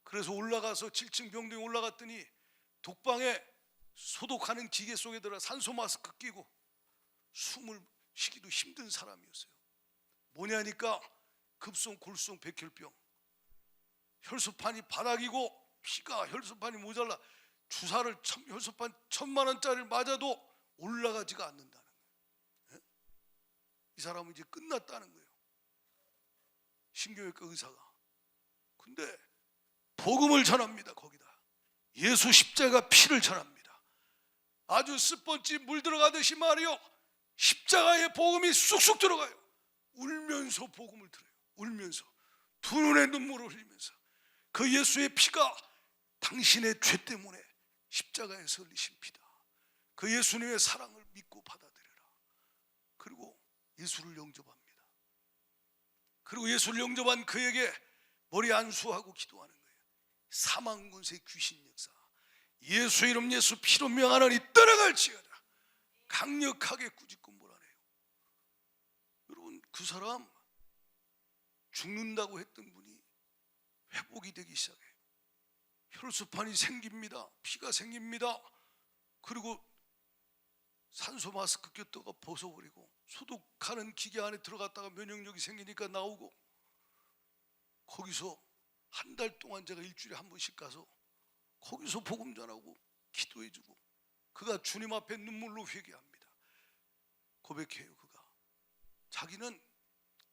그래서 올라가서 7층 병동에 올라갔더니 독방에 소독하는 기계 속에 들어가 산소 마스크 끼고 숨을 쉬기도 힘든 사람이었어요. 뭐냐니까 급성 골수성 백혈병, 혈소판이 바닥이고 피가 혈소판이 모자라 주사를 혈소판 1,000만 원짜리를 맞아도 올라가지가 않는다는 거예요. 이 사람은 이제 끝났다는 거예요. 신경외과 의사가. 근데 복음을 전합니다. 거기다 예수 십자가 피를 전합니다. 아주 스펀지 물 들어가듯이 말이요, 십자가의 복음이 쑥쑥 들어가요. 울면서 복음을 들어요. 울면서 두 눈에 눈물을 흘리면서 그 예수의 피가 당신의 죄 때문에 십자가에서 흘리신 피다. 그 예수님의 사랑을 믿고 받아들여라. 그리고 예수를 영접합니다. 그리고 예수를 영접한 그에게 머리 안수하고 기도하는 거예요. 사망 권세 귀신 역사, 예수 이름 예수 피로 명하노니 떠나갈지어다. 강력하게 꾸짖고 몰아내요. 여러분, 그 사람 죽는다고 했던 분이 회복이 되기 시작해요. 혈소판이 생깁니다. 피가 생깁니다. 그리고 산소 마스크 꼈다가 벗어버리고 소독하는 기계 안에 들어갔다가 면역력이 생기니까 나오고, 거기서 한 달 동안 제가 일주일에 한 번씩 가서 거기서 복음 전하고 기도해주고, 그가 주님 앞에 눈물로 회개합니다. 고백해요. 그가 자기는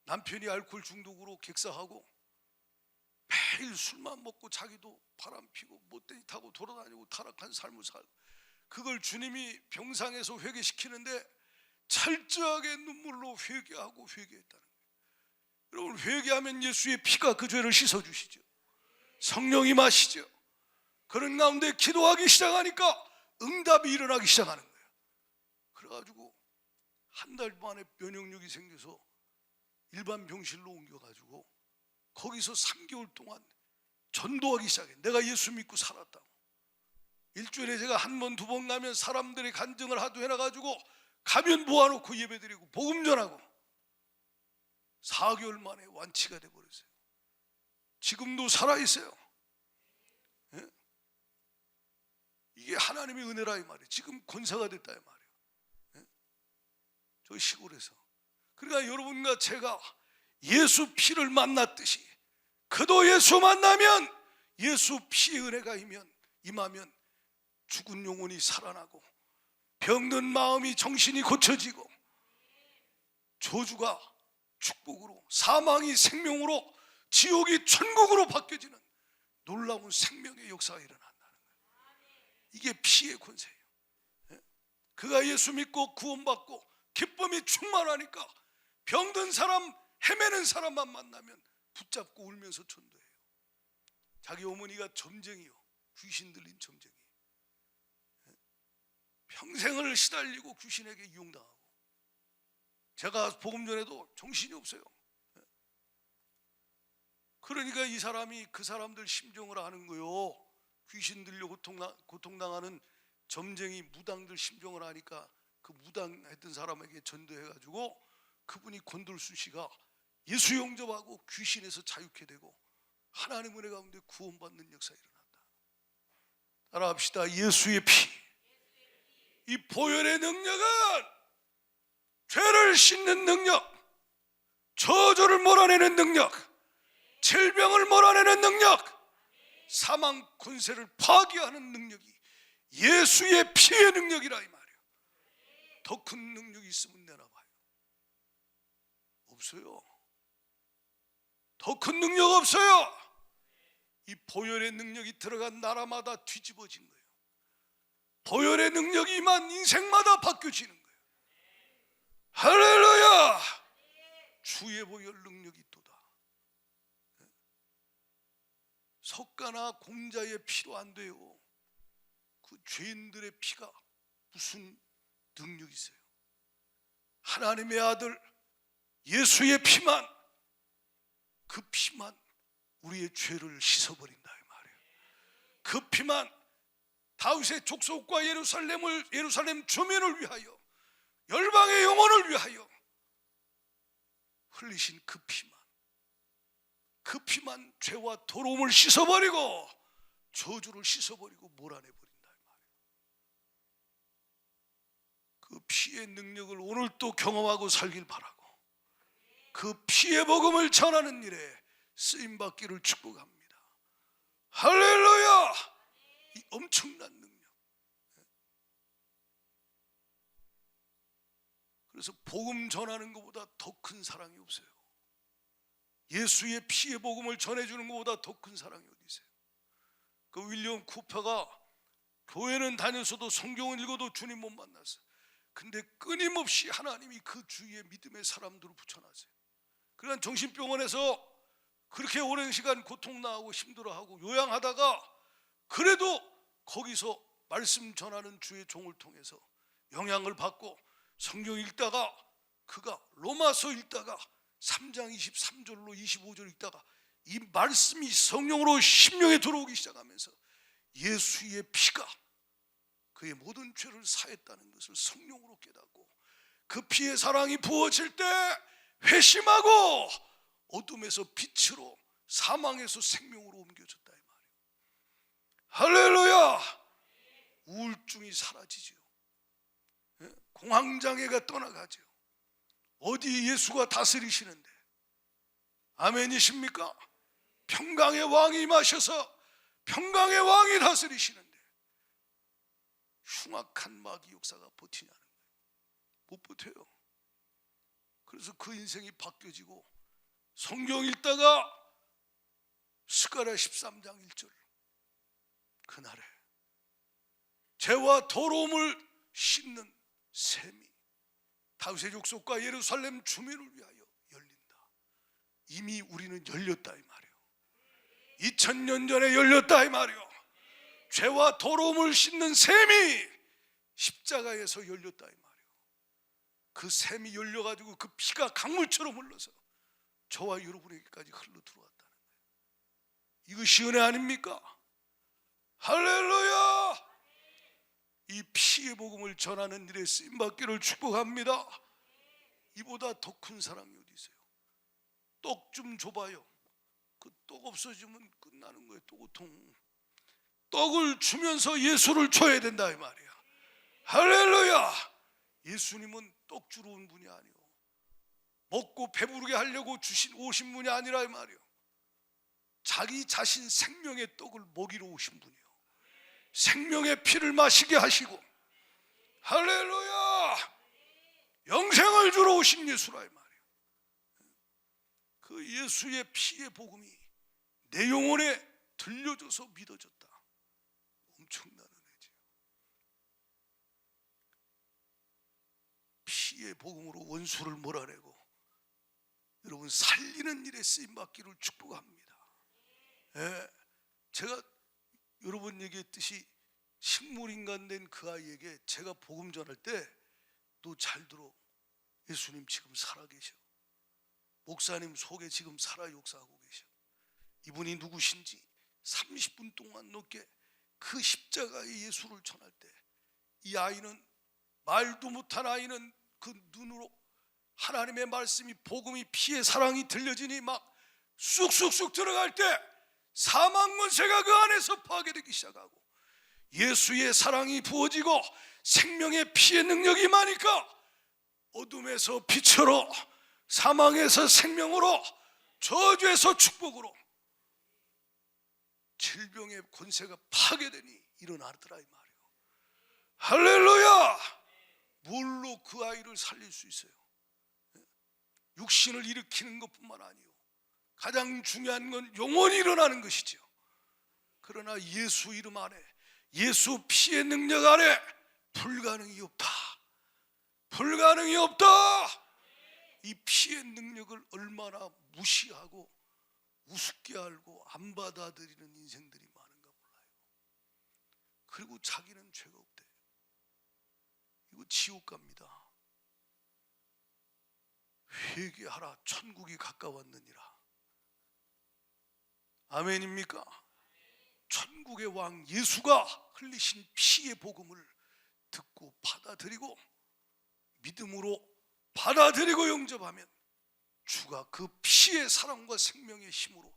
남편이 알코올 중독으로 객사하고 매일 술만 먹고 자기도 바람 피고 못되니 타고 돌아다니고 타락한 삶을 살고, 그걸 주님이 병상에서 회개시키는데 철저하게 눈물로 회개하고 회개했다는 거예요. 여러분, 회개하면 예수의 피가 그 죄를 씻어주시죠. 성령이 마시죠. 그런 가운데 기도하기 시작하니까 응답이 일어나기 시작하는 거예요. 그래가지고 한 달 만에 면역력이 생겨서 일반 병실로 옮겨가지고 거기서 3개월 동안 전도하기 시작해. 내가 예수 믿고 살았다고. 일주일에 제가 한 번, 두 번 가면 사람들이 간증을 하도 해놔가지고 가면 모아놓고 예배드리고 복음 전하고 4개월 만에 완치가 돼버렸어요. 지금도 살아있어요. 예? 이게 하나님의 은혜라 이 말이에요. 지금 권사가 됐다 이 말이에요. 예? 저 시골에서. 그러니까 여러분과 제가 예수 피를 만났듯이 그도 예수 만나면, 예수 피의 은혜가 임하면 죽은 영혼이 살아나고 병든 마음이 정신이 고쳐지고 저주가 축복으로, 사망이 생명으로, 지옥이 천국으로 바뀌어지는 놀라운 생명의 역사가 일어난다는 거예요. 이게 피의 권세예요. 그가 예수 믿고 구원받고 기쁨이 충만하니까 병든 사람, 헤매는 사람만 만나면 붙잡고 울면서 전도해요. 자기 어머니가 점쟁이요, 귀신 들린 점쟁이. 평생을 시달리고 귀신에게 이용당하고, 제가 복음 전에도 정신이 없어요. 그러니까 이 사람이 그 사람들 심정을 아는 거요. 귀신 들려 고통당하는 점쟁이 무당들 심정을 아니까 그 무당했던 사람에게 전도해가지고 그분이 권돌수 씨가 예수 영접하고 귀신에서 자유케 되고 하나님 은혜 가운데 구원받는 역사가 일어난다. 따라합시다. 예수의 피. 이 보혈의 능력은 죄를 씻는 능력, 저주를 몰아내는 능력, 질병을 몰아내는 능력, 사망 권세를 파괴하는 능력이 예수의 피의 능력이라 이 말이에요. 더 큰 능력이 있으면 내놔봐요. 없어요. 더 큰 능력 없어요. 이 보혈의 능력이 들어간 나라마다 뒤집어진 거예요. 보혈의 능력이 임한 인생마다 바뀌어지는 거예요. 할렐루야. 주의 보혈 능력이 있도다. 석가나 공자의 피로 안 돼요. 그 죄인들의 피가 무슨 능력이 있어요? 하나님의 아들 예수의 피만, 그 피만 우리의 죄를 씻어버린다 이 말이에요. 그 피만 다윗의 족속과 예루살렘 주민을 위하여, 열방의 영혼을 위하여 흘리신 그 피만, 그 피만 죄와 더러움을 씻어버리고 저주를 씻어버리고 몰아내버린다 이 말이에요. 그 피의 능력을 오늘 또 경험하고 살길 바라고, 그 피의 복음을 전하는 일에 쓰임받기를 축복합니다. 할렐루야! 이 엄청난 능력. 그래서 복음 전하는 것보다 더 큰 사랑이 없어요. 예수의 피의 복음을 전해주는 것보다 더 큰 사랑이 어디 있어요? 그 윌리엄 쿠퍼가 교회는 다녔어도 성경을 읽어도 주님 못 만났어요. 근데 끊임없이 하나님이 그 주위에 믿음의 사람들을 붙여놨어요. 그러니까 정신병원에서 그렇게 오랜 시간 고통나고 힘들어하고 요양하다가 그래도 거기서 말씀 전하는 주의 종을 통해서 영향을 받고 성경 읽다가 그가 로마서 읽다가 3장 23절로 25절 읽다가 이 말씀이 성령으로 심령에 들어오기 시작하면서 예수의 피가 그의 모든 죄를 사했다는 것을 성령으로 깨닫고 그 피의 사랑이 부어질 때 회심하고 어둠에서 빛으로 사망에서 생명으로 옮겨졌다 이 말이에요. 할렐루야! 우울증이 사라지죠. 공황장애가 떠나가죠. 어디 예수가 다스리시는데, 아멘이십니까? 평강의 왕이 임하셔서 평강의 왕이 다스리시는데 흉악한 마귀 역사가 버티냐는 거예요. 못 버텨요. 그래서 그 인생이 바뀌어지고 성경 읽다가 스가랴 13장 1절 그날에 죄와 더러움을 씻는 셈이 다윗의 족속과 예루살렘 주민을 위하여 열린다. 이미 우리는 열렸다 이 말이에요. 2000년 전에 열렸다 이 말이에요. 죄와 더러움을 씻는 셈이 십자가에서 열렸다 이 말이에요. 그 셈이 열려가지고 그 피가 강물처럼 흘러서 저와 여러분에게까지 흘러 들어왔다는 거예요. 이것이 은혜 아닙니까? 할렐루야! 이 피의 복음을 전하는 일에 쓰임받기를 축복합니다. 이보다 더 큰 사랑이 어디 있어요? 떡 좀 줘봐요. 그 떡 없어지면 끝나는 거예요. 또 고통. 떡을 주면서 예수를 줘야 된다 이 말이야. 할렐루야! 예수님은 떡 주러 온 분이 아니요, 먹고 배부르게 하려고 오신 분이 아니라 이 말이요, 자기 자신 생명의 떡을 먹이러 오신 분이요, 생명의 피를 마시게 하시고, 할렐루야! 영생을 주러 오신 예수라 이 말이에요. 그 예수의 피의 복음이 내 영혼에 들려져서 믿어졌다. 엄청난 은혜죠. 피의 복음으로 원수를 몰아내고 여러분 살리는 일에 쓰임받기를 축복합니다. 예, 제가 여러분 얘기했듯이 식물인간 된 그 아이에게 제가 복음 전할 때 너 잘 들어, 예수님 지금 살아계셔, 목사님 속에 지금 살아 역사하고 계셔. 이분이 누구신지 30분 동안 넘게 그 십자가의 예수를 전할 때 이 아이는, 말도 못한 아이는 그 눈으로 하나님의 말씀이, 복음이, 피의 사랑이 들려지니 막 쑥쑥쑥 들어갈 때 사망 권세가 그 안에서 파괴되기 시작하고 예수의 사랑이 부어지고 생명의 피의 능력이 임하니까 어둠에서 빛으로, 사망에서 생명으로, 저주에서 축복으로 질병의 권세가 파괴되니 일어나더라 이 말이에요. 할렐루야! 뭘로 그 아이를 살릴 수 있어요? 육신을 일으키는 것뿐만 아니요, 가장 중요한 건 영원히 일어나는 것이죠. 그러나 예수 이름 안에, 예수 피의 능력 안에 불가능이 없다. 불가능이 없다. 이 피의 능력을 얼마나 무시하고 우습게 알고 안 받아들이는 인생들이 많은가 몰라요. 그리고 자기는 죄가 없대. 이거 지옥 갑니다. 회개하라, 천국이 가까웠느니라. 아멘입니까? 천국의 왕 예수가 흘리신 피의 복음을 듣고 받아들이고 믿음으로 받아들이고 영접하면 주가 그 피의 사랑과 생명의 힘으로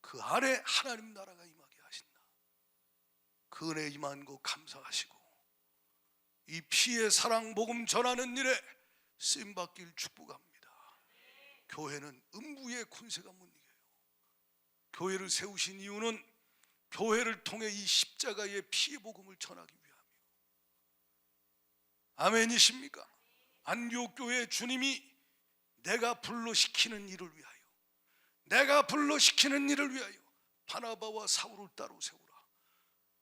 그 안에 하나님 나라가 임하게 하신다. 그 은혜 임한 거 감사하시고 이 피의 사랑 복음 전하는 일에 쓰임받길 축복합니다. 교회는 음부의 권세가 못 이겨요. 교회를 세우신 이유는 교회를 통해 이 십자가의 피의 복음을 전하기 위함이요. 아멘이십니까? 안디옥 교회 주님이 내가 불러시키는 일을 위하여, 내가 불러시키는 일을 위하여 바나바와 사울을 따로 세우라.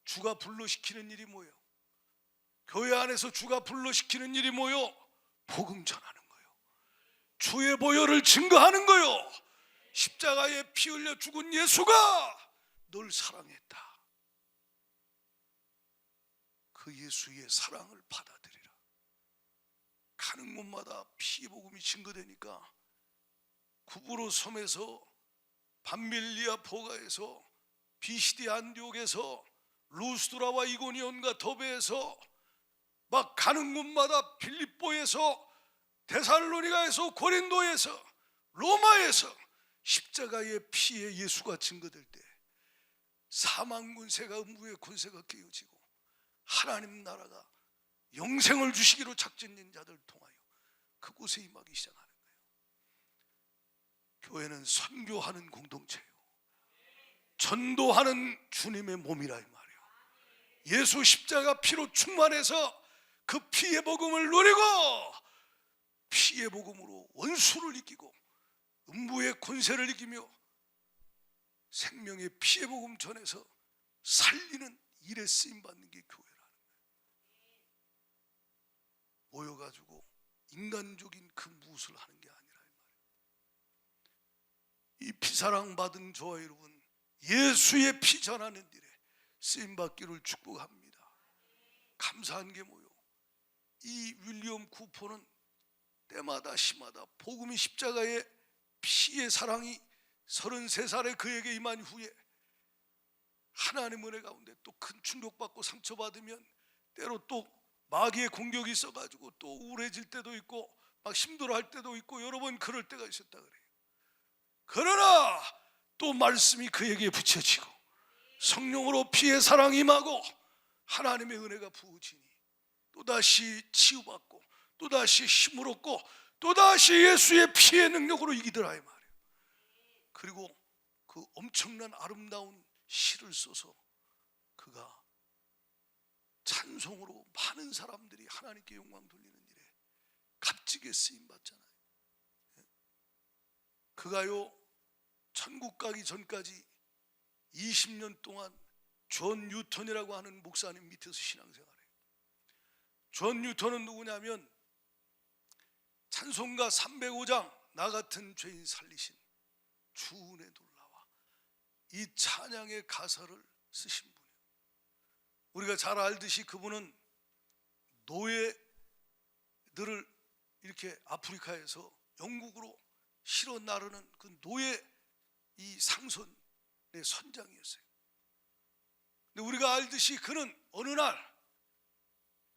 주가 불러시키는 일이 뭐예요? 교회 안에서 주가 불러시키는 일이 뭐예요? 복음 전하는 거예요. 주의 보혈을 증거하는 거예요. 십자가에 피 흘려 죽은 예수가 널 사랑했다. 그 예수의 사랑을 받아들이라. 가는 곳마다 피의 복음이 증거되니까 구브로 섬에서, 밤밀리아 포가에서, 비시디 안디옥에서, 루스드라와 이고니온과 더베에서, 막 가는 곳마다 빌립보에서, 데살로니가에서, 고린도에서, 로마에서 십자가의 피에 예수가 증거될 때 사망 권세가, 음부의 권세가 깨어지고 하나님 나라가 영생을 주시기로 작정된 자들을 통하여 그곳에 임하기 시작하는 거예요. 교회는 선교하는 공동체예요. 전도하는 주님의 몸이라 이 말이에요. 예수 십자가 피로 충만해서 그 피의 복음을 누리고 피의 복음으로 원수를 이기고 음부의 권세를 이기며 생명의 피의 복음 전해서 살리는 일에 쓰임받는 게 교회라는 거예요. 모여가지고 인간적인 그 무엇을 하는 게 아니라 이 말이에요. 이 피사랑 받은 저와 여러분, 예수의 피 전하는 일에 쓰임받기를 축복합니다. 감사한 게 뭐요? 이 윌리엄 쿠퍼는 때마다 시마다 복음이 십자가의 피의 사랑이 33살에 그에게 임한 후에 하나님의 은혜 가운데 또 큰 충격받고 상처받으면 때로 또 마귀의 공격이 있어가지고 또 우울해질 때도 있고 막 힘들어할 때도 있고 여러 번 그럴 때가 있었다 그래요. 그러나 또 말씀이 그에게 붙여지고 성령으로 피의 사랑이 임하고 하나님의 은혜가 부어지니 또다시 치유받고 또다시 힘을 얻고 또다시 예수의 피의 능력으로 이기더라 이 말이에요. 그리고 그 엄청난 아름다운 시를 써서 그가 찬송으로 많은 사람들이 하나님께 영광 돌리는 일에 값지게 쓰임받잖아요. 그가요 천국 가기 전까지 20년 동안 존 뉴턴이라고 하는 목사님 밑에서 신앙생활해요. 존 뉴턴은 누구냐면 찬송가 305장 나 같은 죄인 살리신 주 은혜 놀라와 이 찬양의 가사를 쓰신 분이에요. 우리가 잘 알듯이 그분은 노예들을 이렇게 아프리카에서 영국으로 실어 나르는 그 노예 이 상선의 선장이었어요. 근데 우리가 알듯이 그는 어느 날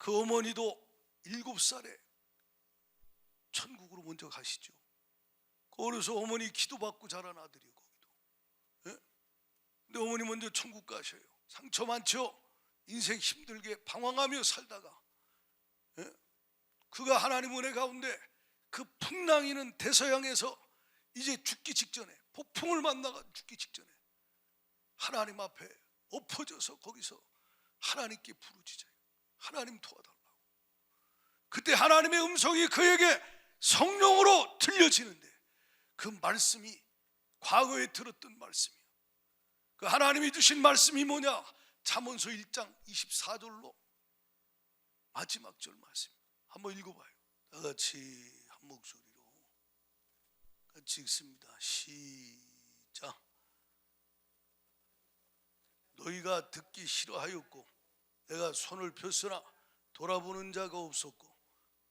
그 어머니도 7살에 천국으로 먼저 가시죠. 그래서 어머니 기도받고 자란 아들이에요. 거기도. 예? 근데 어머니 먼저 천국 가셔요. 상처 많죠. 인생 힘들게 방황하며 살다가 그가 하나님 은혜 가운데 그 풍랑이는 대서양에서 이제 죽기 직전에 폭풍을 만나가 죽기 직전에 하나님 앞에 엎어져서 거기서 하나님께 부르짖어요. 하나님 도와달라고. 그때 하나님의 음성이 그에게 성령으로 들려지는데 그 말씀이 과거에 들었던 말씀이에요. 그 하나님이 주신 말씀이 뭐냐? 잠언서 1장 24절로 마지막 절 말씀입니다. 한번 읽어봐요. 다 같이 한 목소리로 같이 읽습니다. 시작. 너희가 듣기 싫어하였고 내가 손을 폈으나 돌아보는 자가 없었고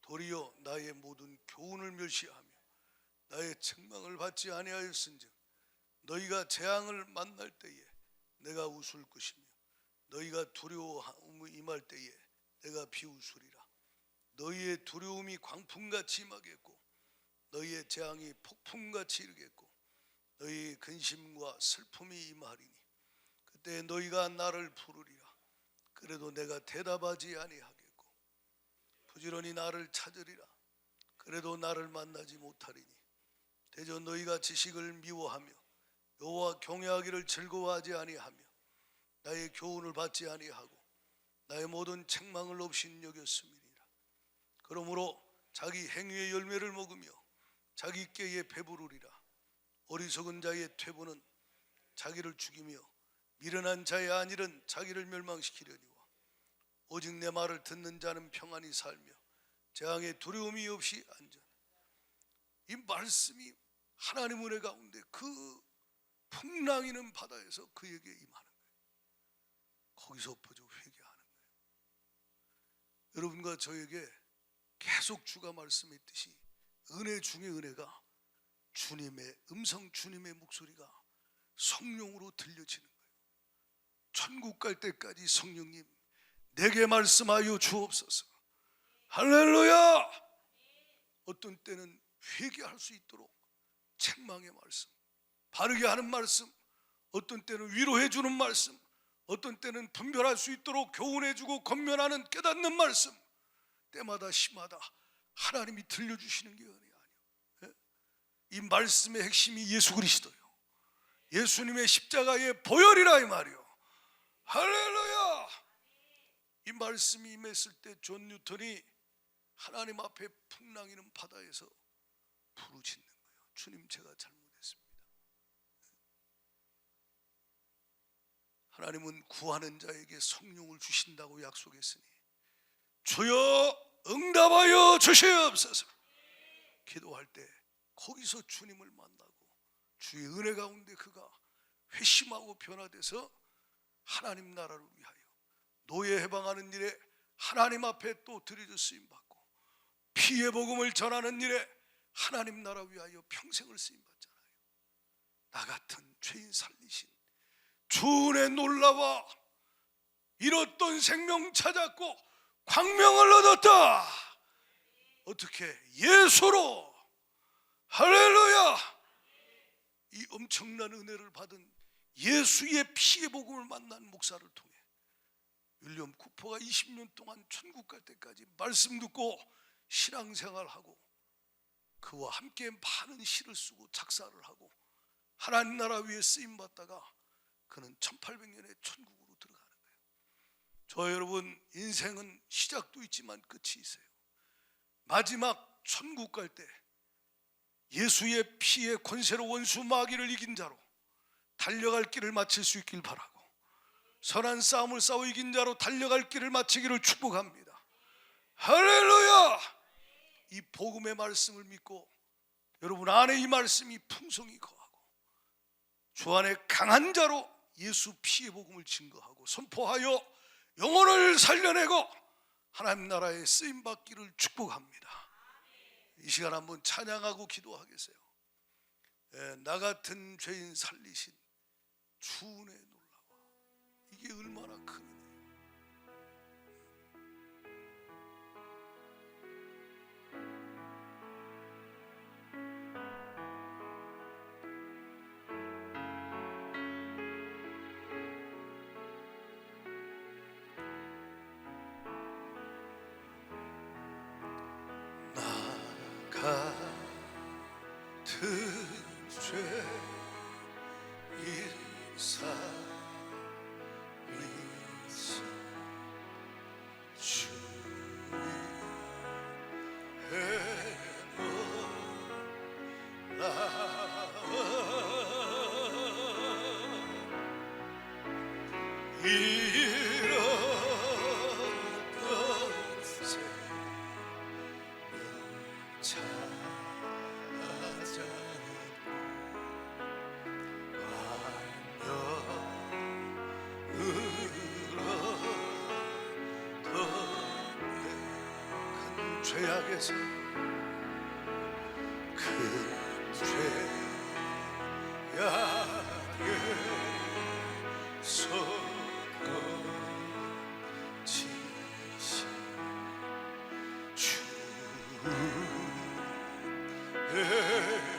도리어 나의 모든 교훈을 멸시하며 나의 책망을 받지 아니하였은즉 너희가 재앙을 만날 때에 내가 웃을 것이며 너희가 두려움이 임할 때에 내가 비웃으리라. 너희의 두려움이 광풍같이 임하겠고 너희의 재앙이 폭풍같이 이르겠고 너희의 근심과 슬픔이 임하리니 그때 너희가 나를 부르리라. 그래도 내가 대답하지 아니하겠고 부지런히 나를 찾으리라. 그래도 나를 만나지 못하리니 대저 너희가 지식을 미워하며 여호와 경외하기를 즐거워하지 아니하며 나의 교훈을 받지 아니하고 나의 모든 책망을 없인 여겼음이니라. 그러므로 자기 행위의 열매를 먹으며 자기 꾀에 배부르리라. 어리석은 자의 퇴보는 자기를 죽이며 미련한 자의 안일은 자기를 멸망시키려니와 오직 내 말을 듣는 자는 평안히 살며 재앙에 두려움이 없이 안전. 이 말씀이 하나님 은혜 가운데 그 풍랑이는 바다에서 그에게 임하는 거예요. 거기서 보죠, 회개하는 거예요. 여러분과 저에게 계속 주가 말씀했듯이 은혜 중에 은혜가 주님의 음성, 주님의 목소리가 성령으로 들려지는 거예요. 천국 갈 때까지 성령님 내게 말씀하여 주옵소서. 할렐루야. 어떤 때는 회개할 수 있도록 책망의 말씀, 바르게 하는 말씀, 어떤 때는 위로해 주는 말씀, 어떤 때는 분별할 수 있도록 교훈해 주고 권면하는 깨닫는 말씀, 때마다 시마다 하나님이 들려주시는 게 은혜 아니에요. 이 말씀의 핵심이 예수 그리스도요, 예수님의 십자가의 보혈이라 이 말이요. 할렐루야. 이 말씀이 임했을 때 존 뉴턴이 하나님 앞에 풍랑이는 바다에서 부르짖는 거예요. 주님, 제가 잘못했습니다. 하나님은 구하는 자에게 성령을 주신다고 약속했으니 주여 응답하여 주시옵소서. 기도할 때 거기서 주님을 만나고 주의 은혜 가운데 그가 회심하고 변화돼서 하나님 나라를 위하여 노예 해방하는 일에 하나님 앞에 또 드려져 쓰임받고 피의 복음을 전하는 일에 하나님 나라 위하여 평생을 쓰임받잖아요. 나 같은 죄인 살리신 주 은혜 놀라와 잃었던 생명 찾았고 광명을 얻었다. 어떻게? 예수로. 할렐루야. 이 엄청난 은혜를 받은 예수의 피의 복음을 만난 목사를 통해 윌리엄 쿠퍼가 20년 동안 천국 갈 때까지 말씀 듣고 신앙생활하고 그와 함께 많은 시를 쓰고 작사를 하고 하나님 나라 위에 쓰임받다가 그는 1800년에 천국으로 들어가는 거예요. 저 여러분, 인생은 시작도 있지만 끝이 있어요. 마지막 천국 갈 때 예수의 피의 권세로 원수 마귀를 이긴 자로 달려갈 길을 마칠 수 있길 바라고, 선한 싸움을 싸워 이긴 자로 달려갈 길을 마치기를 축복합니다. 할렐루야. 이 복음의 말씀을 믿고 여러분 안에 이 말씀이 풍성히 거하고 주 안에 강한 자로 예수 피의 복음을 증거하고 선포하여 영혼을 살려내고 하나님 나라에 쓰임받기를 축복합니다. 이 시간 한번 찬양하고 기도하겠어요. 나 같은 죄인 살리신 주 은혜 놀라워. 이게 얼마나 큰 은혜예요. 나 같은 죄인 살리신 죄악에서 큰 죄악에서 거치신 주의 그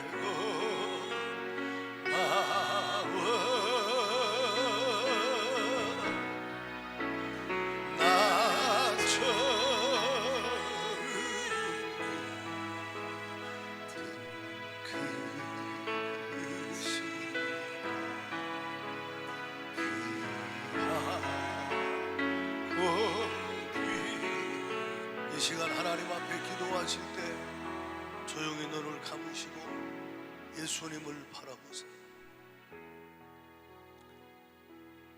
예수님을 바라보세요.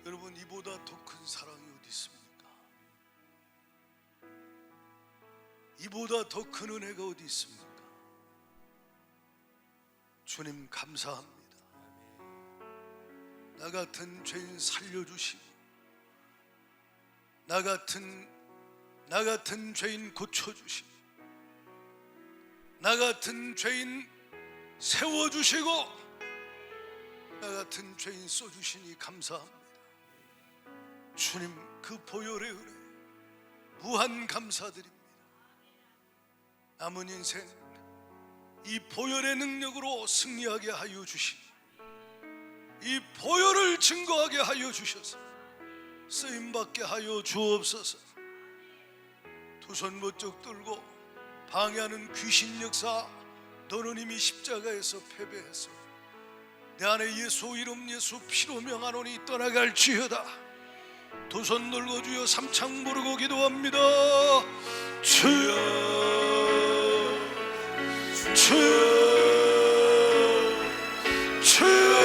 여러분, 이보다 더 큰 사랑이 어디 있습니까? 이보다 더 큰 은혜가 어디 있습니까? 주님 감사합니다. 나 같은 죄인 살려주시고 나 같은 죄인 고쳐주시고 나 같은 죄인 세워주시고 나 같은 죄인 써주시니 감사합니다. 주님, 그 보혈의 은혜 무한 감사드립니다. 남은 인생 이 보혈의 능력으로 승리하게 하여 주시고 이 보혈을 증거하게 하여 주셔서 쓰임받게 하여 주옵소서. 두 손 번쩍 들고 방해하는 귀신 역사 너는 이미 십자가에서 패배했어. 내 안에 예수 이름 예수 피로 명하노니 떠나갈지어다. 두 손 들고 주여 삼창 부르고 기도합니다. 주여 주여 주여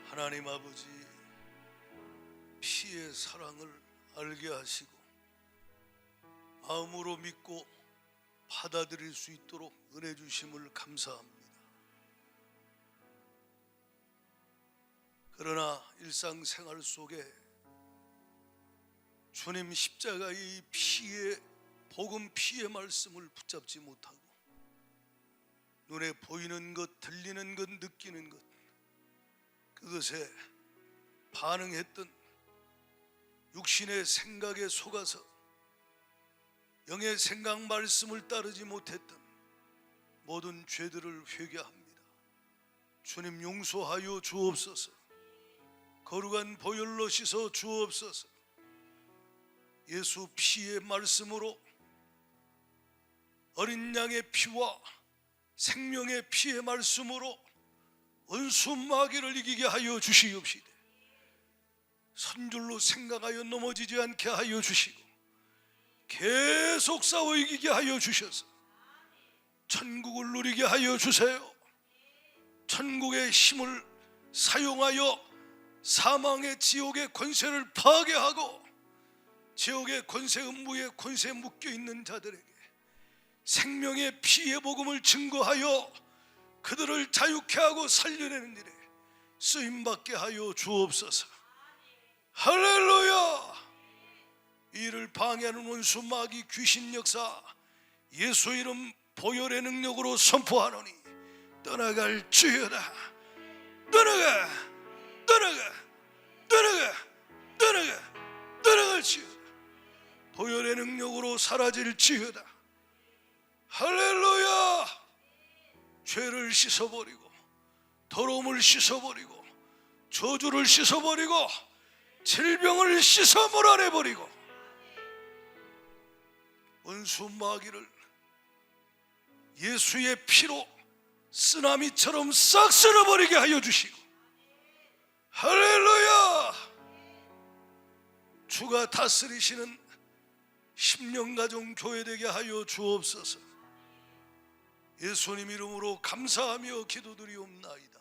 하나님 아버지, 피의 사랑을 알게 하시고 마음으로 믿고 받아들일 수 있도록 은혜 주심을 감사합니다. 그러나 일상생활 속에 주님 십자가의 피의 복음 피의 말씀을 붙잡지 못하고 눈에 보이는 것, 들리는 것, 느끼는 것, 그것에 반응했던 육신의 생각에 속아서 영의 생각 말씀을 따르지 못했던 모든 죄들을 회개합니다. 주님 용서하여 주옵소서. 거룩한 보혈로 씻어 주옵소서. 예수 피의 말씀으로 어린 양의 피와 생명의 피의 말씀으로 원수 마귀를 이기게 하여 주시옵시되 선줄로 생각하여 넘어지지 않게 하여 주시고 계속 싸워 이기게 하여 주셔서 천국을 누리게 하여 주세요. 천국의 힘을 사용하여 사망의 지옥의 권세를 파괴하고 지옥의 권세, 음부의 권세에 묶여있는 자들에게 생명의 피의 복음을 증거하여 그들을 자유케 하고 살려내는 일에 쓰임받게 하여 주옵소서. 할렐루야. 이를 방해하는 원수 마귀 귀신 역사 예수 이름 보혈의 능력으로 선포하노니 떠나갈지어다. 떠나가, 떠나가, 떠나가, 떠나가, 떠나갈지어다. 보혈의 능력으로 사라질지어다. 할렐루야. 죄를 씻어버리고 더러움을 씻어버리고 저주를 씻어버리고 질병을 씻어 몰아내버리고 원수 마귀를 예수의 피로 쓰나미처럼 싹 쓸어버리게 하여 주시고 할렐루야. 주가 다스리시는 십년가정 교회 되게 하여 주옵소서. 예수님 이름으로 감사하며 기도드리옵나이다.